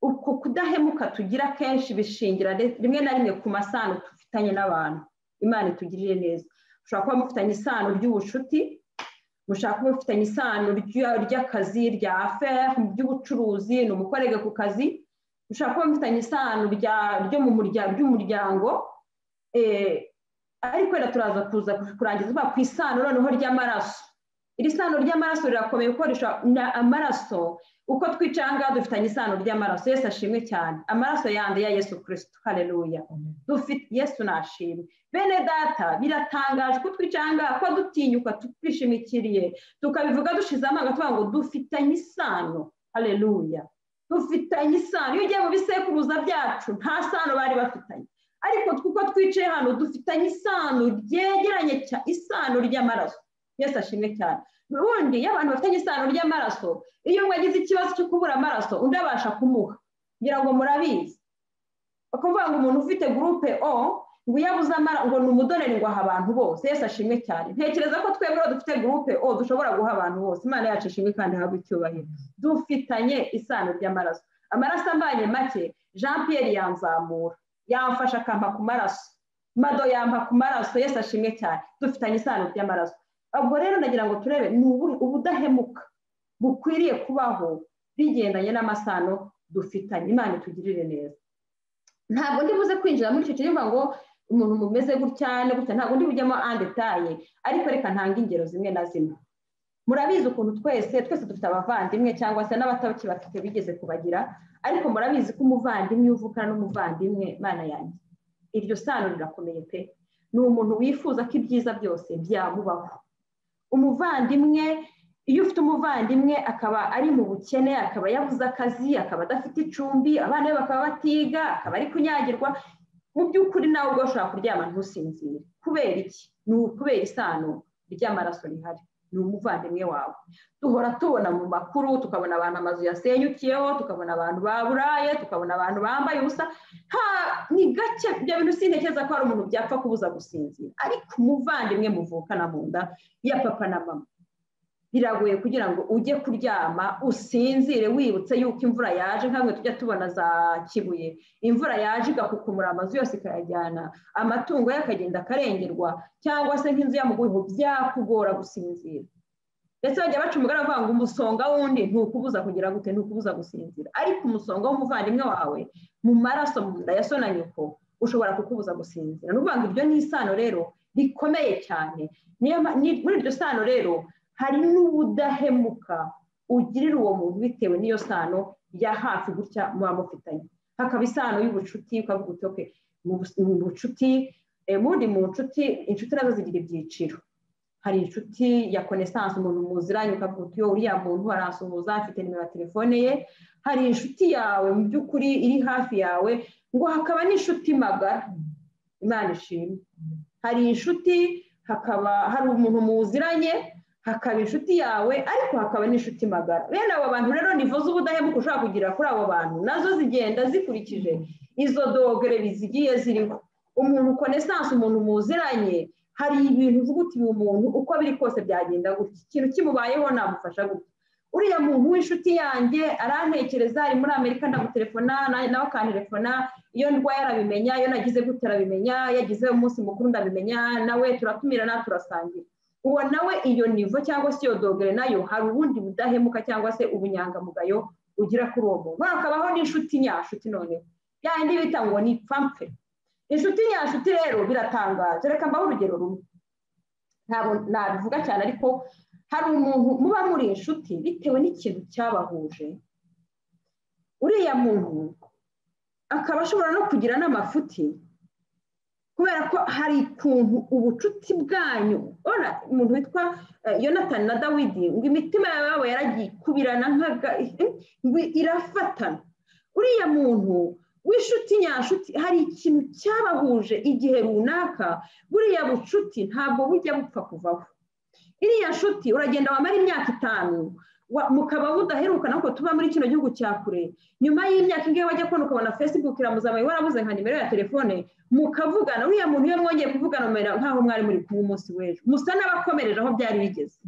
uko kudahemuka tugira kenshi bishingira rimwe na rimwe ku masano dufitanye n'abantu. Imana itugirire neza. Ushobora kuba mufitanye isano ry'ubucuti, mushaka kuba mufitanye isano ry'akazi, rya affaire, mu by'ubucuruzi, ni umukorege ku kazi. Ushobora kuba mufitanye isano ry'umuryango, ariko rero turaza kuza kurangiza ku isano noneho ry'amaraso. Iri sano ry'amaraso rirakomeye gukoresha amaraso. Uko twicanga dufitanye isano ry'amaraso. Yesu ashimwe cyane. Amaraso yandi ya Yesu Kristo. Haleluya. Dufite Yesu nashimwe. Bene data, biratangaje ko twicanga, ko dutinyuka twishimikiriye, tukabivuga dushize amanga tuvuga ngo dufitanye isano. Haleluya. Dufitanye isano. Iyo ugiye mu bisekuruza byacu nta sano bari bafitanye, ariko kuko twicaye hano dufitanye isano ryegeranye cyane, isano ry'amaraso. Yesu ashimwe cyane. Ubundi iyo abantu bafitanye isano ry'amaraso, iyo umwe agize ikibazo cyo kubura amaraso undi abasha kumuha. Ngira ngo murabizi bakavuga ngo umuntu ufite groupe O ngo yabuze amaraso ngo ni umudoneri ngo aha abantu bose. Yesu ashimwe cyane. Ntekereza ko twebwe dufite groupe O dushobora guha abantu bose. Imana yacu ishimwe kandi ihabwe icyubahiro. Dufitanye isano ry'amaraso. Amaraso ambanye make, Jean Pierre yanzamura, yamfasha akampa ku maraso, Mado yampa ku maraso. Yesu ashimwe cyane. Dufitanye isano ry'amaraso. Ubwo rero ndagira ngo turebe ni ubudahemuka bukwiriye kubaho bigendanye n'amasano dufitanye. Imana itugirire neza. Ntabwo ndi buze kwinjira muri icyo kintu ngo umuntu mumeze gutya gutya, ntabwo ndi bujyamo en detail, ariko reka ntanga ingero zimwe na zimwe. Murabizi ukuntu twese dufite abavandimwe cyangwa se n'abatabakibafite bigeze kubagira, ariko murabizi ko umuvandimwe uvukana n'umuvandimwe, Mana yanjye, iryo sano rirakomeye pe. Ni umuntu wifuza ko ibyiza byose byamubaho. Umuvandimwe, iyo ufite umuvandimwe akaba ari mu bukene, akaba yabuze akazi, akaba adafite icumbi, abana be bakaba batiga, akaba ari kunyagirwa, mu by'ukuri nawe ubwo ushobora kuryama ntusinzire. Kubera iki? Ni ukubera isano ry'amaraso rihari. Ni umuvandimwe wawe. Duhora tubona mu makuru, tukabona abantu amazu yasenyukiyeho, tukabona abantu baburaye, tukabona abantu bambaye ubusa. Ni gake ibyo bintu sintekereza ko hari umuntu byapfa kubuza gusinzira, ariko umuvandimwe muvukana mu nda ya papa na mama biragoye kugira ngo ujye kuryama usinzire wibutse yuko imvura yaje. Nkamwe tujya tubona za Kibuye, imvura yaje igakukumura amazu yose ikayajyana, amatungo ye akagenda akarengerwa, cyangwa se nk'inzu y'amuguho, byakugora gusinzira. Ndetse bajya baca umugani bavuga ngo umusonga wundi ntukubuza kugira gute, ntukubuza gusinzira, ariko umusonga w'umuvandimwe wawe mu maraso mu nda ya so na nyoko ushobora kukubuza gusinzira. Ni ukuvuga ngo ibyo ni isano rero rikomeye cyane. Muri iryo sano rero hari n'ubudahemuka ugirira uwo muntu bitewe n'iyo sano ya hafi gutya muba mufitanye. Hakaba isano y'ubucuti, ukavuga uti okay, mu bucuti, muri mu nshuti, inshuti nazo zigira ibyiciro. Hari inshuti ya connaissance, umuntu muziranye ukavuga uti uriya muntu aransuhuza, afite nimero ya telefone ye. Hari inshuti yawe mu by'ukuri iri hafi yawe, ngo hakaba n'inshuti magara. Imana ishimwe. Hari inshuti, hari umuntu muziranye, hakaba inshuti yawe, ariko hakaba n'inshuti magara. Bene abo bantu rero nivo z'ubudahemuka ushobora kugira kuri abo bantu nazo zigenda zikurikije izo dogere bizigiye ziriho. Umuntu connaissance, umuntu muziranye, hari ibintu uvuga uti uyu muntu uko biri kose byagenda gutya, ikintu kimubayeho namufasha gutya. uriya muntu w'inshuti yanjye arantekereza, ari muri Amerika, ndamutelefona nawe akantelefona, iyo ndwaye arabimenya, iyo nagize gute arabimenya, yagize umunsi mukuru ndabimenya, nawe turatumirana turasangira. Uwo nawe iyo nivo cyangwa se iyo dogere nayo hari ubundi budahemuka cyangwa se ubunyangamugayo ugira kuri uwo muntu. Hakabaho n'inshuti nyashuti, noneho yandi bita ngo ni pampe. Inshuti nyashuti rero biratangaje. Reka mbaho urugero rumwe, ntabwo nabivuga cyane, ariko hari umuntu muba muri inshuti bitewe n'ikintu cyabahuje. Uriya muntu akaba ashobora no kugira n'amafuti kubera ko hari ukuntu ubucuti bwanyu. Ora umuntu witwa Yonatani na Dawidi ngo imitima yabo yaragiye kubirana irafatana. Uriya muntu w'inshuti nyashuti hari ikintu cyabahuje igihe runaka, buriya bucuti ntabwo bujya bupfa kuvaho. Iriya nshuti uragenda wamara imyaka 5 mukaba mudaheruka, nako tuba muri kino gihugu cya kure, nyuma y'imyaka ingiye wajya kubona ukabona Facebook iramuzamaye warabuze nka nimero ya telefone, mukavugana. Uriya muntu iyo mwongeye kuvugana umera nkaho mwari muri kumwe umunsi w'ejo, musa n'abakomereje aho byari bigeze.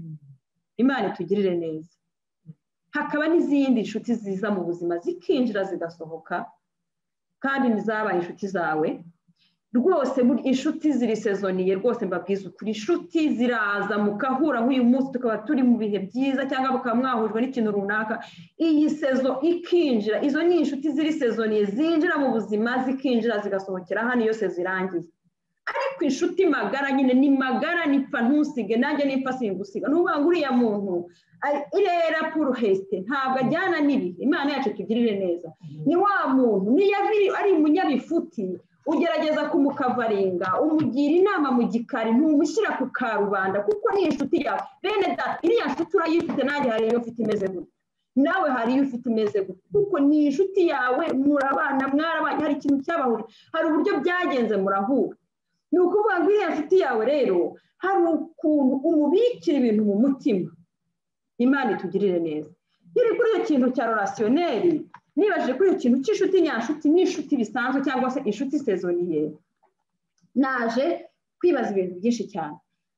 Imana itugirire neza. Hakaba n'izindi nshuti ziza mu buzima zikinjira zigasohoka, kandi nizabaye inshuti zawe rwose. Muri inshuti ziri sezoniye rwose, mbabwiza ukuri, inshuti ziraza mukahura nk'uyu munsi tukaba turi mu bihe byiza, cyangwa mukaba mwahujwe n'ikintu runaka, iyi sezo ikinjira. Izo ni inshuti ziri sezoniye zinjira mu buzima zikinjira zigasohokera hano iyo sezo irangiye. Ariko inshuti magara nyine ni magara, nipfa ntusige nanjye nipfa singusiga. Nuvuga ngo uriya muntu irera pour rester, ntabwo ajyana n'ibihe. Imana yacu tugirire neza. Ni wa muntu niyo ari umunyabifuti ugerageza kumukavaringa, umugira inama mu gikari, ntumushyira ku karubanda, kuko ni inshuti yawe. Bene data, iriya nshuti urayifite, nanjye hari iyo ufite imeze gutya, nawe hari iyo ufite imeze gutya, kuko ni inshuti yawe, murabana mwarabanye, hari ikintu cyabahuje, hari uburyo byagenze murahura. Ni ukuvuga ngo iriya nshuti yawe rero hari ukuntu umubikira ibintu mu mutima. Imana itugirire neza. Iri kuri iyo kintu cya relationnel, nibajije kuri ikintu cy'inshuti nyashuti n'inshuti bisanzwe cyangwa se inshuti sezoniye, naje kwibaza ibintu byinshi cyane.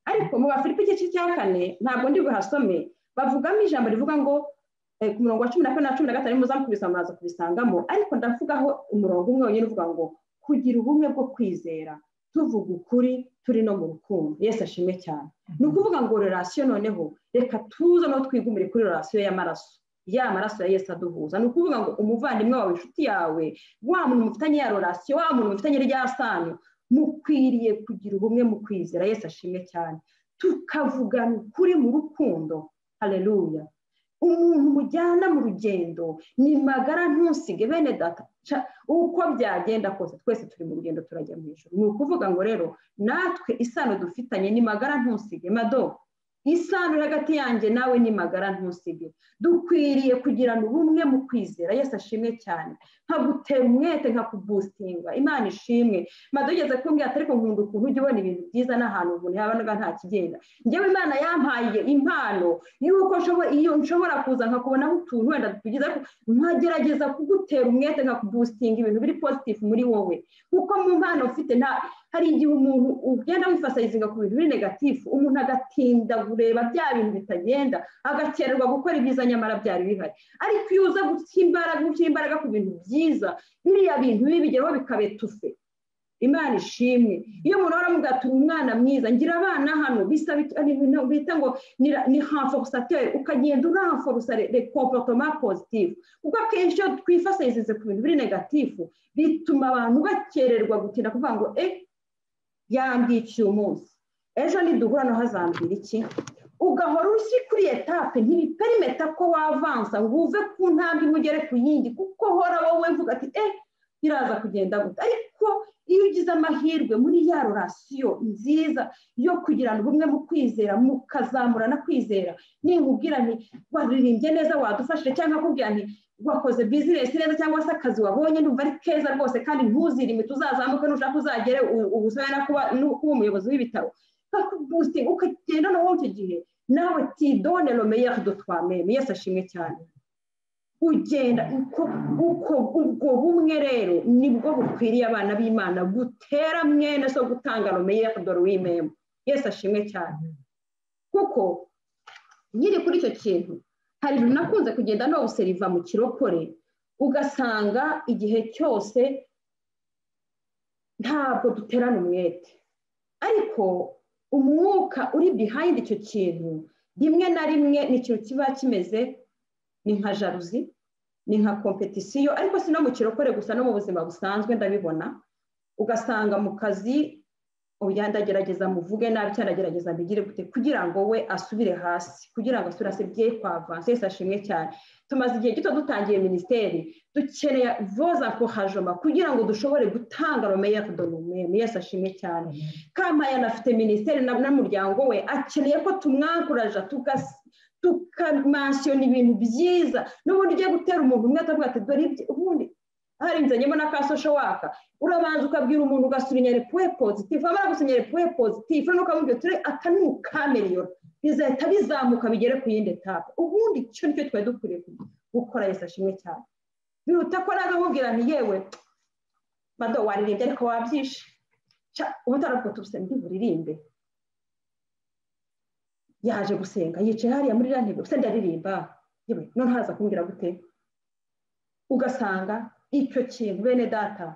Ariko mu Bafilipi igice cya 4 ntabwo ndi buhasome, bavugamo ijambo rivuga ngo ku murongo wa 14 na 15 muzamukubisa muraza kubisangamo, ariko ndavugaho umurongo umwe wonyine uvuga ngo kugira ubumwe bwo kwizera, tuvuga ukuri turi no mu rukundo. Yesu ashimwe cyane. Ni ukuvuga ngo relation, noneho reka tuze no twigumire kuri relation y'amaraso, ya maraso ya Yesu aduhuza. Ni ukuvuga ngo umuvandimwe wawe, inshuti yawe, wa muntu mufitanye ya relation, wa muntu mufitanye rya sano, mukwiriye kugira ubumwe mu kwizera. Yesu ashimwe cyane. Tukavugana ukuri mu rukundo. Haleluya. Umuntu mujyana mu rugendo ni magara, ntusige. Bene data, uko byagenda kose twese turi mu rugendo turajya mu ijuru. Ni ukuvuga ngo rero natwe isano dufitanye ni magara, ntusige. Mado, isano hagati yanjye nawe ni magara, ntusige. Dukwiriye kugirana ubumwe mu kwizera. Yesu ashimwe cyane. Nkagutera umwete, nkakuboostinga. Imana ishimwe. Madogeze kumbwira ati ariko nkunda ukuntu ujya ubona ibintu byiza n'ahantu umuntu yabanaga nta kigenda. Njyewe Imana yampaye impano yuko iyo nshobora kuza nkakubonaho utuntu wenda tugize, nkagerageza kugutera umwete, nkakuboostinga ibintu biri positive muri wowe, kuko mu mpano ufite hari igihe umuntu ugenda wifasaizinga ku bintu biri negatifu, umuntu agatinda kureba bya bintu bitagenda, agakererwa gukora ibyiza nyamara byari bihari. Ariko iyo uza gushyira imbaraga ku bintu byiza, biriya bintu bibigeraho bikabetufe. Imana ishimwe. Iyo umuntu aramubwira ati umwana mwiza, ngira abana hano bisaba ibintu bita ngo ni renforçateur, ukagenda urenforcer les comportements positifs, kuko akenshi iyo twifasaizinze ku bintu biri negatifu bituma abantu bakererwa gutinda kuvuga ngo yambwiye umunsi ejo niduhura no hazambira iki, ugahora usi kuri etape, ntibiperimeta ko wavansa ngo uve ku ntambwe imugere ku yindi, kuko hora wowe mvuga ati biraza kugenda gute. Ariko iyo ugize amahirwe muri ya relation nziza yo kugirana ubumwe mu kwizera, mukazamurana kwizera, ninkubwira nti waririmbye neza wadufashije, cyangwa akubwira nti wakoze business neza, cyangwa se akazi wabonye ndumva ari keza rwose kandi ntuzirime, tuzazamuke nushaka uzagere ubuzana kuba umuyobozi w'ibitaro, kakuboosting ukagenda no wowe gihe nawe ti donne le meilleur de toi-même. Yesu ashimwe cyane. Ugenda ubwo bumwe rero nibwo bukwiriye abana b'Imana, gutera mwene so gutanga le meilleur de lui-même. Yesu ashimwe cyane. Kuko nyiri kuri icyo kintu hari ibintu nakunze kugenda nobuseriva mu kirokore ugasanga igihe cyose ntabwo duterana umwete ariko umwuka uri behind icyo kintu rimwe na rimwe ni ikintu kiba kimeze ni nka jaruzi ni nka kompetisiyo ariko si no mu kirokore gusa no mu buzima busanzwe ndabibona ugasanga mu kazi ndagerageza muvuge nabi cyangwa ndagerageza mbigire gute kugira ngo we asubire hasi kugira ngo asubire hasi bye kwa avanse yese ashimwe cyane tumaze igihe gito dutangiye minisiteri dukeneye voza kohajoma kugira ngo dushobore gutanga romeya kudonume yese ashimwe cyane Kamaya anafite minisiteri n'umuryango we akeneye ko tumwankuraja tukamansiona ibintu byiza n'ubundi ugiye gutera umuntu umwe atavuga ati dore ubundi harinzanyemo na ka social worker urabanza ukabwira umuntu ugasura repuwe positive amara gusinya repuwe positive no kamubwira turi akanu kameliyo bizahita bizamuka bigere ku yindi etape ubundi cyo nicyo twari dukwiriye gukora yese ashimwe cyane biruta ko nagamubwira nti yewe bado waririmbye ariko wabyishe ubu taravuga tubuse ndiburirimbe yaje gusenga yicaye hariya muri ntebe gusa ndaririmba yewe none haza kumbwira gute ugasanga icyo kintu bene data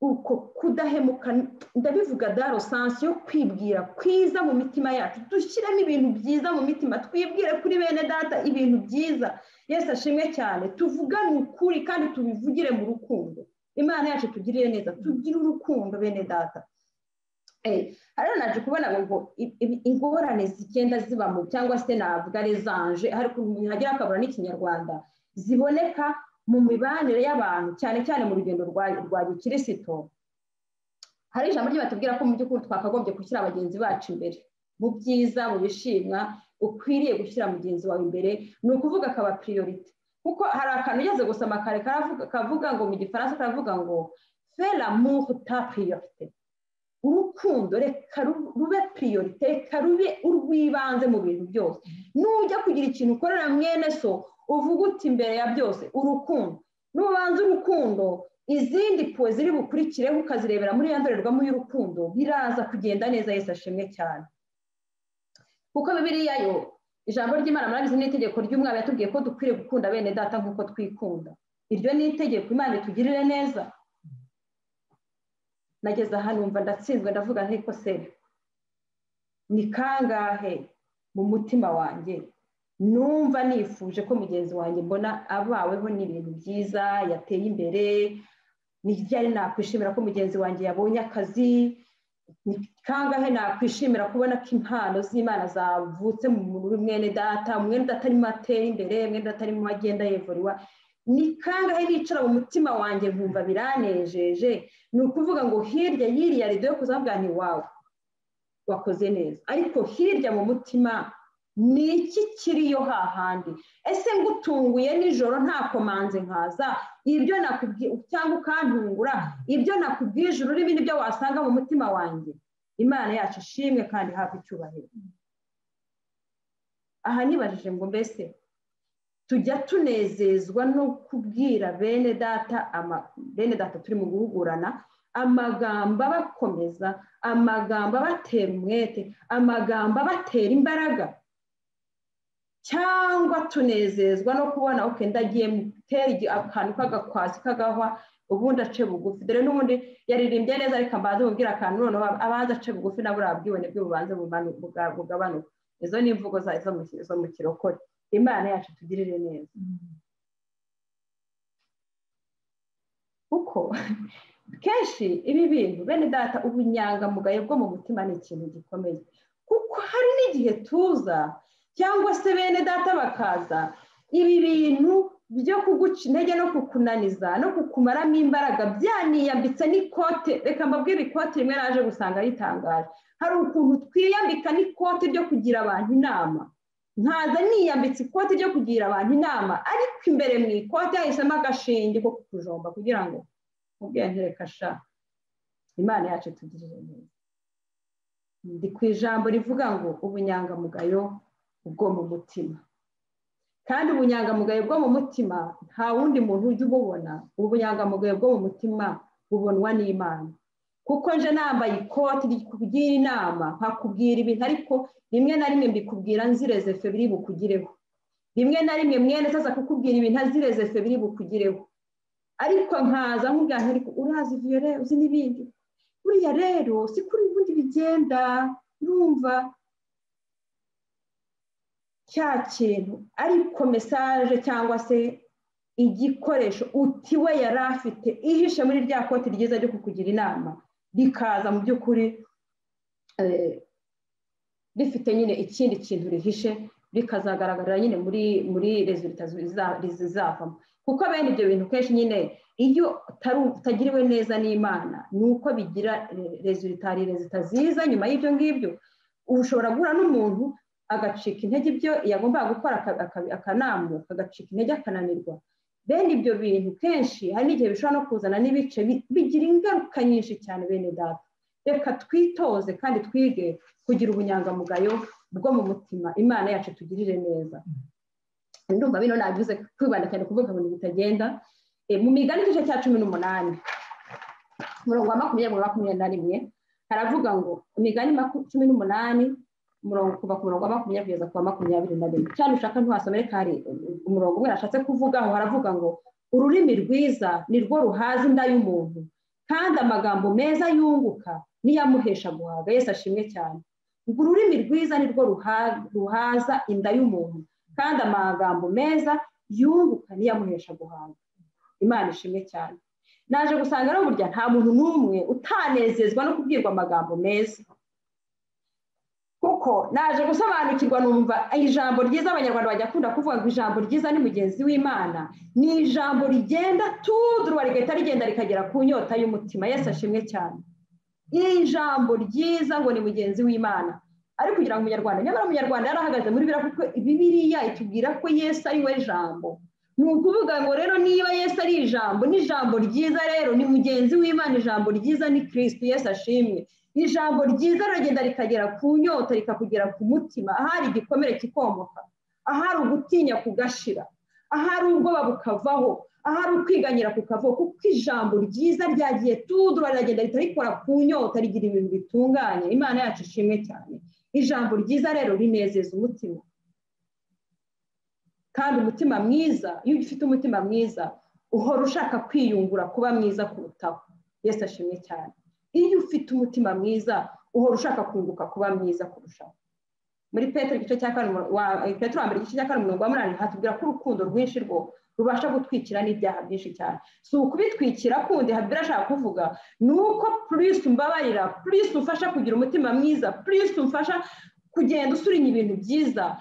uko kudahemuka ndabivuga daro sansi yo kwibwira kwiza mu mitima yacu dushyiramo ibintu byiza mu mitima twibwire kuri bene data ibintu byiza Yesu ashimwe cyane tuvugane ukuri kandi tubivugire mu rukundo Imana yacu tugirire neza tugire urukundo bene data hariya naje kubona ngo ingorane zigenda ziba mu cyangwa se navuga rezanje ariko umuntu hagira akabura n'ikinyarwanda ziboneka mu mibanire y'abantu cyane cyane mu rugendo rwa gikirisito hari ijambo ry'abatubwira ko mu by'ukuri twakagombye gushyira abagenzi bacu imbere mu byiza mu bishimwa ukwiriye gushyira mugenzi wawe imbere ni ukuvuga akaba priorite kuko hari akantu ugeze gusoma kare kavuga ngo mu gifaransa karavuga ngo fais l'amour ta priorité urukundo reka rube priorite reka rube urwibanze mu bintu byose nujya kugira ikintu ukorera mwene so uvuga uti imbere ya byose urukundo nubanza urukundo izindi puwe ziri bukurikireho ukazirebera muri ya ndorerwamo y'urukundo biraza kugenda neza Yesu ashimwe cyane kuko Bibiliya yo ijambo ry'Imana murabizi n'itegeko ry'umwami yatubwiye ko dukwiriye gukunda bene data nk'uko twikunda iryo ni itegeko Imana itugirire neza nageze ahantu numva ndatsinzwe ndavuga ntiko se ni kangahe mu mutima wanjye numva nifuje ko mugenzi wanjye mbona abaweho n'ibintu byiza yateye imbere n'ibyari nakwishimira ko mugenzi wanjye yabonye akazi ni kangahe nakwishimira kubona ko impano z'Imana zavutse mu muntu mwene data arimo atera imbere mwene data arimo agenda yevuriwa ni kangahe nicara mu mutima wanjye nkumva biranejeje ni ukuvuga ngo hirya y'iriya rido yo kuzabwira nti wawe wakoze neza ariko hirya mu mutima ni iki kiriyo hahandi ese ngutunguye nijoro nta komanze nkaza ibyo nakubwiye cyangwa ukantungura ibyo nakubwiye ijoro n'ibindi byo wasanga mu mutima wanjye Imana yacu ishimwe kandi hafi icyubahiro aha nibajije ngo mbese tujya tunezezwa no kubwira bene data turi mu guhugurana amagambo abakomeza amagambo abatera umwete amagambo abatera imbaraga cyangwa tunezezwa no kubona uko ndagiye mutera akantu k'agakwasi k'agahwa ubundi ace bugufi dore n'ubundi yaririmbye neza ariko mbaze mubwira akantu noneho abanza ace bugufi nabo urabwiwe nibyo bubanze bugabanuka izo ni imvugo zo mu kirokore Imana yacu tugirire neza kuko kenshi ibi bintu bene data ubunyangamugayo bwo mu mutima ni ikintu gikomeye kuko hari n'igihe tuza cyangwa se bene data bakaza ibi bintu byo kuguca intege no kukunaniza no kukumaramo imbaraga byaniyambitse n'ikote reka mbabwire ikote rimwe naje gusanga ritangaje hari ukuntu twiyambika n'ikote ryo kugira abantu inama nkaza niyambitse ikote ryo kugira abantu inama ariko imbere mu ikote yahisemo agashinge ko kukujomba kugira ngo mubwire sha Imana yacu tugirire neza ndi ku ijambo rivuga ngo ubunyangamugayo bwo mu mutima kandi ubunyangamugayo bwo mu mutima nta wundi muntu ujya ububona ubunyangamugayo bwo mu mutima bubonwa n'Imana kuko nje nambaye ikoti rikugira inama nkakubwira ibintu ariko rimwe na rimwe mbikubwira nzireze fe biri bukugireho rimwe na rimwe mwene aza kukubwira ibintu azireze biri bukugireho, ariko nkaza nkubwira ariko urazi Violet uzi n'ibindi, buriya rero si kuri ubundi bigenda, urumva cya kintu ariko mesaje cyangwa se igikoresho uti we yari afite ihishe muri rya koti ryiza ryo kukugira inama, rikaza mu by'ukuri rifite nyine ikindi kintu rihishe, bikazagaragarira nyine muri resulta zizavamo. Kuko bene ibyo bintu kenshi nyine iyo utagiriwe neza n'Imana ni uko bigira resulta ziza nyuma y'ibyo ngibyo. Ushobora guhura n'umuntu agacika intege ibyo yagombaga gukora akanamuka, agacika intege akananirwa. Bene ibyo bintu kenshi hari n'igihe bishobora no kuzana n'ibice bigira ingaruka nyinshi cyane. Bene data, reka twitoze kandi twige kugira ubunyangamugayo bwo mu mutima. Imana yacu tugirire neza. Ndumva bino nagize kwibanda cyane kuvuga ngo bitagenda. Mu Migani igice cya 18 umurongo wa 20-21 haravuga ngo Imigani 18 umurongo kuva ku murongo wa 20 kugeza ku 21. Cyane ushaka ntuhasomere kari umurongo umwe nashatse kuvugaho. Haravuga ngo ururimi rwiza ni rwo ruhaza inda y'umuntu, kandi amagambo meza yunguka niyamuhesha guhaga. Yesu ashimwe cyane. Ngo ururimi rwiza ni rwo ruhaza inda y'umuntu, kandi amagambo meza yunguka niyamuhesha guhaga. Imana ishimwe cyane. Naje gusanga rero burya nta muntu n'umwe utanezezwa no kubwirwa amagambo meza, kuko naje gusobanukirwa numva ijambo ryiza. Abanyarwanda bajya kunda kuvuga ngo ijambo ryiza ni mugenzi w'Imana. Ni ijambo rigenda tudurwa rigahita rigenda rikagera ku nyota y'umutima. Yesu ashimwe cyane. Ijambo ryiza ngo ni mugenzi w'Imana. Ari kugira ngo umunyarwanda, nyamara umunyarwanda yarahagaze muri bira, kuko Bibiliya itubwira ko Yesu ari we jambo. Ni ukuvuga ngo rero niba Yesu ari ijambo, n'ijambo ryiza rero ni mugenzi w'Imana. Ijambo ryiza ni Kristo. Yesu ashimwe. Ijambo ryiza ragenda rikagera ku nyota rikakugera ku mutima, ahari igikomere kikomoka, ahari ugutinya kugashira, ahari ubwoba bukavaho, ahari ukwiganyira kukavaho, kuko ijambo ryiza ryagiye tudura riragenda ritarikora ku nyota, rigira ibintu bitunganye. Imana yacu ishimwe cyane. Ijambo ryiza rero rinezeza umutima, kandi umutima mwiza, iyo ufite umutima mwiza uhora ushaka kwiyungura kuba mwiza kurutaho. Yesu ashimwe cyane. Iyo ufite umutima mwiza uhora ushaka kunguka kuba mwiza kurushaho. Muri Petero igice cya 4 Petero ambere igice cya 4 hatubwira ko urukundo rwinshi rwo rubasha gutwikira n'ibyaha byinshi cyane. Si ukubitwikira kundi habira ashaka kuvuga, nuko plus mbabarira, plus umfasha kugira umutima mwiza, plus umfasha kugenda usurinya ibintu byiza.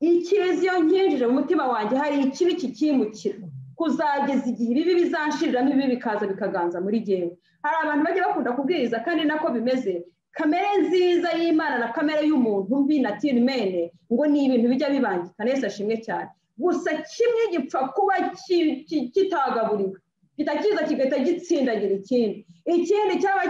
Ikizi yo nkinjije mu mutima wanjye hari ikibi kikimukira, kuzageza igihe ibibi bizanshiramo, ibibi bikaza bikaganza muri jyewe. Hari abantu bajya bakunda kubwiriza kandi nako bimeze. Kamere nziza y'Imana na kamere y'umuntu mbi na tirmene ngo ni ibintu bijya bibangikana. Yesu ashimwe cyane. Gusa kimwe gipfa kuba kitagaburiwe, kitakiza kigahita gitsindagira ikindi, ikindi cyaba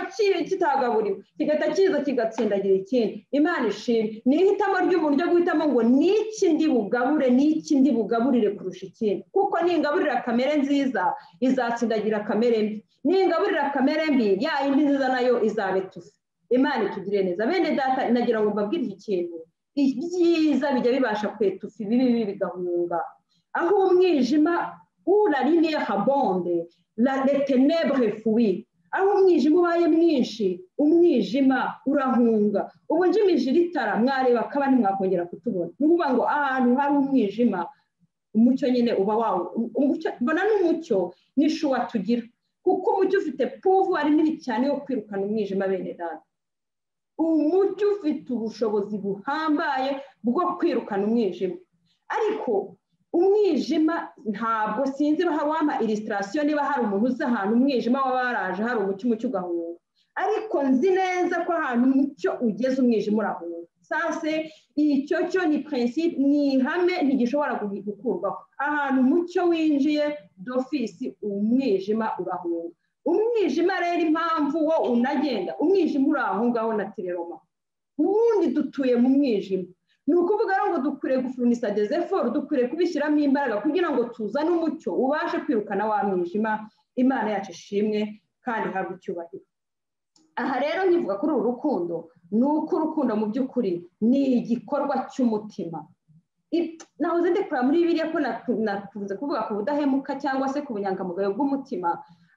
kitagaburiwe kigahita kiza kigatsindagira ikindi. Imana ishimwe. Ni ihitamo ry'umuntu ryo guhitamo ngo niki ndi bugabure, niki ndi bugaburire kurusha ikindi. Kuko ningaburira kamere nziza izatsindagira kamere mbi, ningaburira kamere mbi ya indi nziza nayo izabetufa. Imana itugire neza. Bene data, nagira ngo mbabwire iki kintu, ibyiza bijya bibasha kwetufa ibibi bigahunga. Aho umwijima la ligne habonde la ténèbre fuit, aho umwijima ubaye mwinshi umwijima urahunga. Ubu njimije ritara mwareba kaba ntimwakongera kutubona. Nukuvuga ngo ahantu hari umwijima umucyo nyine uba wawo. Umucyo mbona n'umucyo nishuwa tugira, kuko umucyo ufite pouvoir nini cyane yo kwirukana umwijima. Bene data, umucyo ufite ubushobozi buhambaye bwo kwirukana umwijima. Ariko umwijima ntabwo sinzi bahawama illustration niba hari umuntu uzi ahantu umwijima wabaraje hari umucyo ugahunga, ariko nzi neza ko ahantu umucyo ugeze umwijima urahunga. Sase icyo cyo ni principe, ni ihame ntigishobora gukurwaho. Ahantu umucyo winjiye d'office umwijima urahunga. Umwijima rero impamvu wo unagenda umwijima uraho ngaho na tireroma, ubundi dutuye mu mwijima. Ni ukuvuga ngo dukwiriye gufurunisa des efforts, dukwiriye kubishyiramo imbaraga kugira ngo tuzane umucyo ubashe kwirukana wa mwijima. Imana yacu ishimwe kandi ihabwe icyubahiro. Aha rero nkivuga kuri uru rukundo, ni uko urukundo mu by'ukuri ni igikorwa cy'umutima. nahoze ndekura muri biriya ko nakunze kuvuga ku budahemuka cyangwa se ku bunyangamugayo bw'umutima,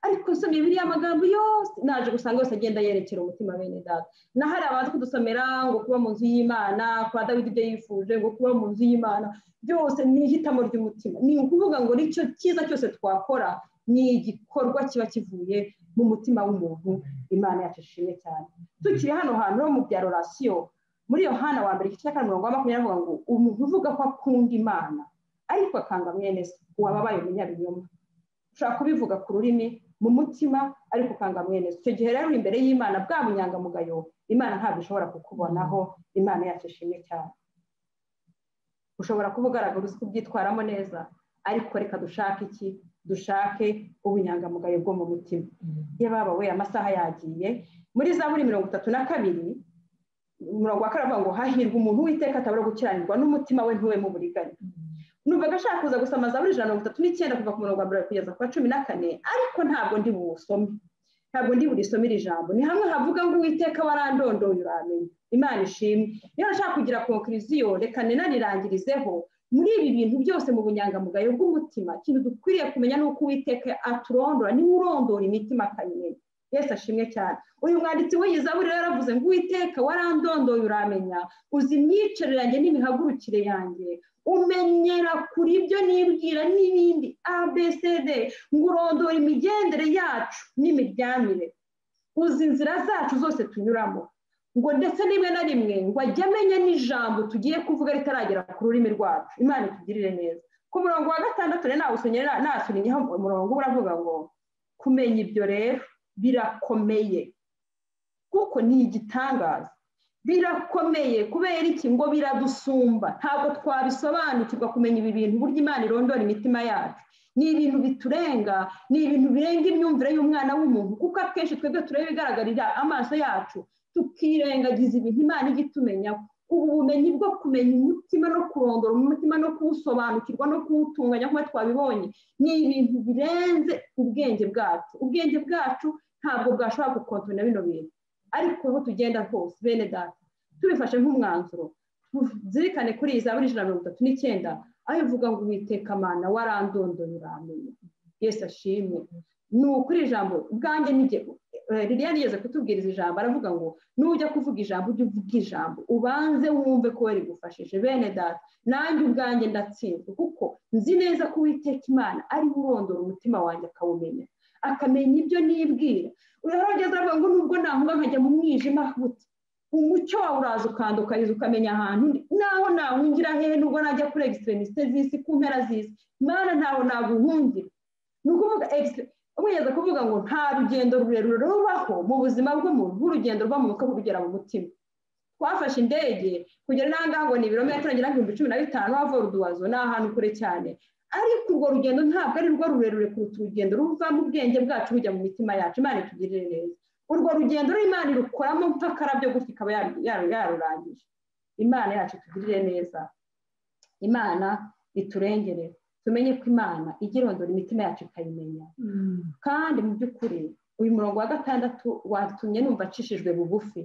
ariko nsomye biriya magambo yose naje gusanga yose agenda yerekera umutima bene data. Na hari abazi kudusomera ngo kuba mu nzu y'Imana, kwa Dawidi ibyo yifuje ngo kuba mu nzu y'Imana, byose ni ihitamo ry'umutima. Ni ukuvuga ngo nicyo cyiza cyose twakora ni igikorwa kiba kivuye mu mutima w'umuntu. Imana yacu ishimwe cyane. Tukiri hano hantu ho mu bya rorasiyo, muri Yohana wa mbere igice cya 20 avuga ngo umuntu uvuga ko akunda Imana ariko akanga mwene se waba abaye umunyabinyoma. Ushaka kubivuga ku rurimi, mu mutima ariko ukanga mwene se. Icyo gihe rero imbere y'Imana bwa bunyangamugayo, Imana ntabwo ishobora kukubonaho. Imana yacu ishimwe cyane. Ushobora kuba ugaragara uzi kubyitwaramo neza, ariko reka dushake iki? Dushake ubunyangamugayo bwo mu mutima. Yababa we amasaha yagiye. Muri Zaburi 32 umurongo wa 4 avuga ngo hahirwa umuntu w'Iteka atabura gukiranirwa n'umutima we ntuwe mu buriganya. Numvaga ashaka kuza gusoma Zaburi 39 kuva ku murongo wa 1 kugeza ku 14, ariko ntabwo ndi buwusome. Ntabwo ndi burisomera ijambo. Ni hamwe havuga ngo Uwiteka warandondoye uramenye. Imana ishimwe. Niyo nashaka kugira conclusion, reka nenanirangirizeho muri ibi bintu byose mu bunyangamugayo bw'umutima. Ikintu dukwiriye kumenya ni uko Uwiteka aturondora, ni urondora imitima akayimenya. Yesu ashimwe cyane. Uyu mwanditsi w'iyi Zaburi rero aravuze ngo Uwiteka warandondoye uramenya, uzi imyicarire yanjye n'imihagurukire yanjye, umenyera kuri ibyo nibwira n'ibindi ABCD, ngo urondora imigendere yacu n'imiryamire, uzi inzira zacu zose tunyuramo, ngo ndetse rimwe na rimwe ngo ajye amenya n'ijambo tugiye kuvuga ritaragera ku rurimi rwacu. Imana itugirire neza. Ku murongo wa 6 rero nasurinyeho umurongo uravuga ngo kumenya ibyo rero birakomeye, kuko ni igitangaza. Birakomeye kubera iki? Ngo biradusumba. Ntabwo twabisobanukirwa kumenya ibi bintu burya Imana irondora imitima yacu. Ni ibintu biturenga, ni ibintu birenga imyumvire y'umwana w'umuntu, kuko akenshi twebwe tureba ibigaragarira amaso yacu tukirengagiza ibintu Imana igitumenya. Ubu bumenyi bwo kumenya umutima no kurondora umutima no kuwusobanukirwa no kuwutunganya nk'uko twabibonye ni ibintu birenze ubwenge bwacu. Ubwenge bwacu ntabwo bwashobora gukontorora bino bintu, ariko aho tugenda hose bene data tubifashe nk'umwanzuro, tuzirikane kuri iyi Zaburi 139 aho ivuga ngo Uwiteka Mana warandondoye uramenye. Yesu ashimwe. Ni ukuri ijambo ubwanjye nige Liliane yigeze kutubwiriza ijambo, aravuga ngo nujya kuvuga ijambo ujye uvuga ijambo ubanze wumve ko rigufashije. Bene data nanjye ubwanjye ndatsinzwe, kuko nzi neza ko Uwiteka Imana ari urondora umutima wanjye akawumenya, akamenya ibyo nibwira. Urarogeza avuga ngo nubwo nahunga nkajya mu mwijima gute, umucyo wawe uraza ukandukariza ukamenya ahantu ndi. Naho nahungira hehe nubwo najya kuri extremiste z'isi, ku mpera z'isi, Imana ntaho naguhungira. Ni ukuvuga umwigeze kuvuga ngo nta rugendo rurerure rubaho mu buzima bw'umuntu nk'urugendo rwo mu mutwe rugera mu mutima. Twafashe indege kugera n'ahangaha ngo ni ibirometero ngera 15,000 wava Ruduwazo, ni ahantu kure cyane, ariko urwo rugendo ntabwo ari rwo rurerure kuruta urugendo ruva mu bwenge bwacu rujya mu mitima yacu. Imana itugirire neza. Urwo rugendo Imana irukoramo nk'akarabyo gutya ikaba yarurangije. Imana yacu itugirire neza. Imana iturengere, tumenye ko Imana igirondora imitima yacu ikayimenya. Kandi mu by'ukuri uyu murongo wa 6 watumye numva acishijwe bugufi,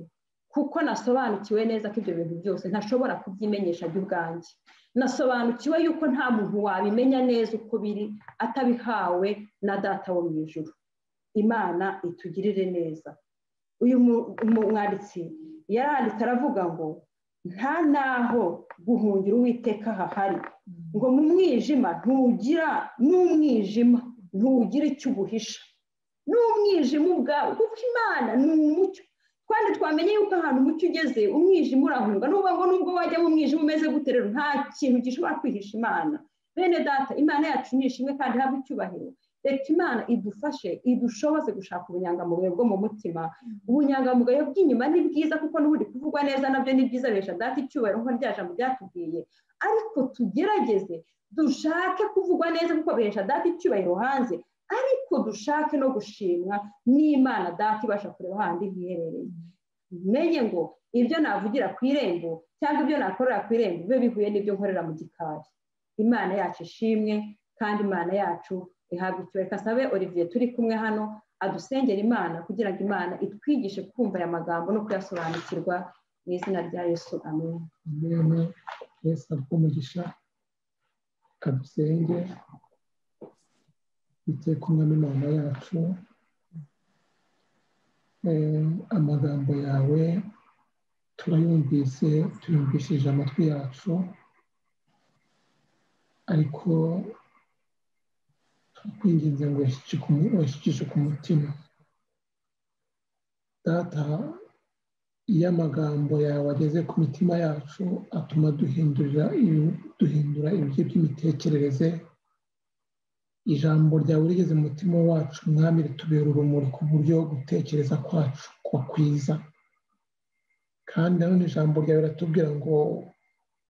kuko nasobanukiwe neza ko ibyo bintu byose ntashobora kubyimenyesha by'ubwanjye. Nasobanukiwe yuko nta muntu wabimenya neza uko biri atabihawe na Data wo mu ijuru. Imana itugirire neza. Uyu mwanditsi yaranditse aravuga ngo nta naho guhungira Uwiteka hahari, ngo mu mwijima ntugira n'umwijima, ntugira icyo ubuhisha. N'umwijima ubwawe, kuko Imana ni umucyo, kandi twamenye yuko ahantu umucyo ugeze umwijima urahunga. N'ubwo ngo nubwo wajya mu mwijima umeze gute rero nta kintu gishobora kwihisha Imana. Bene data Imana yacu nishimwe kandi habwe icyubahiro. Reka Imana idufashe, idushoboze gushaka ubunyangamugayo bwo mu mutima. Ubunyangamugayo bw'inyuma ni bwiza, kuko n'ubundi kuvugwa neza nabyo ni byiza, besha Data icyubahiro nko rya jambo ryatubwiye, ariko tugerageze dushake kuvugwa neza kuko besha Data icyubahiro hanze, ariko dushake no gushimwa n'Imana Data ibasha kureba handi hiherereye. Menye ngo ibyo navugira ku irembo cyangwa ibyo nakorera ku irembo bibe bihuye n'ibyo nkorera mu gikari. Imana yacu ishimwe kandi Imana yacu ihabwa icyubahiro. Kasabe Olivier turi kumwe hano adusengera Imana kugira ngo Imana itwigishe kumva aya magambo no kuyasobanukirwa mu izina rya Yesu. Amen. Yesu aguhe umugisha. Kadusenge. Iteka umwami Imana yacu, amagambo yawe turayumvise, tuyumvishije amatwi yacu, ariko turakwinginze ngo uyashyikishe ku mutima. Data, iyo amagambo yawe ageze ku mitima yacu atuma duhindura ibice by'imitekerereze. Ijambo ryawe rigeze mu mutima wacu mwami ritubera urumuri ku buryo gutekereza kwacu kwa kwiza. Kandi nanone ijambo ryawe riratubwira ngo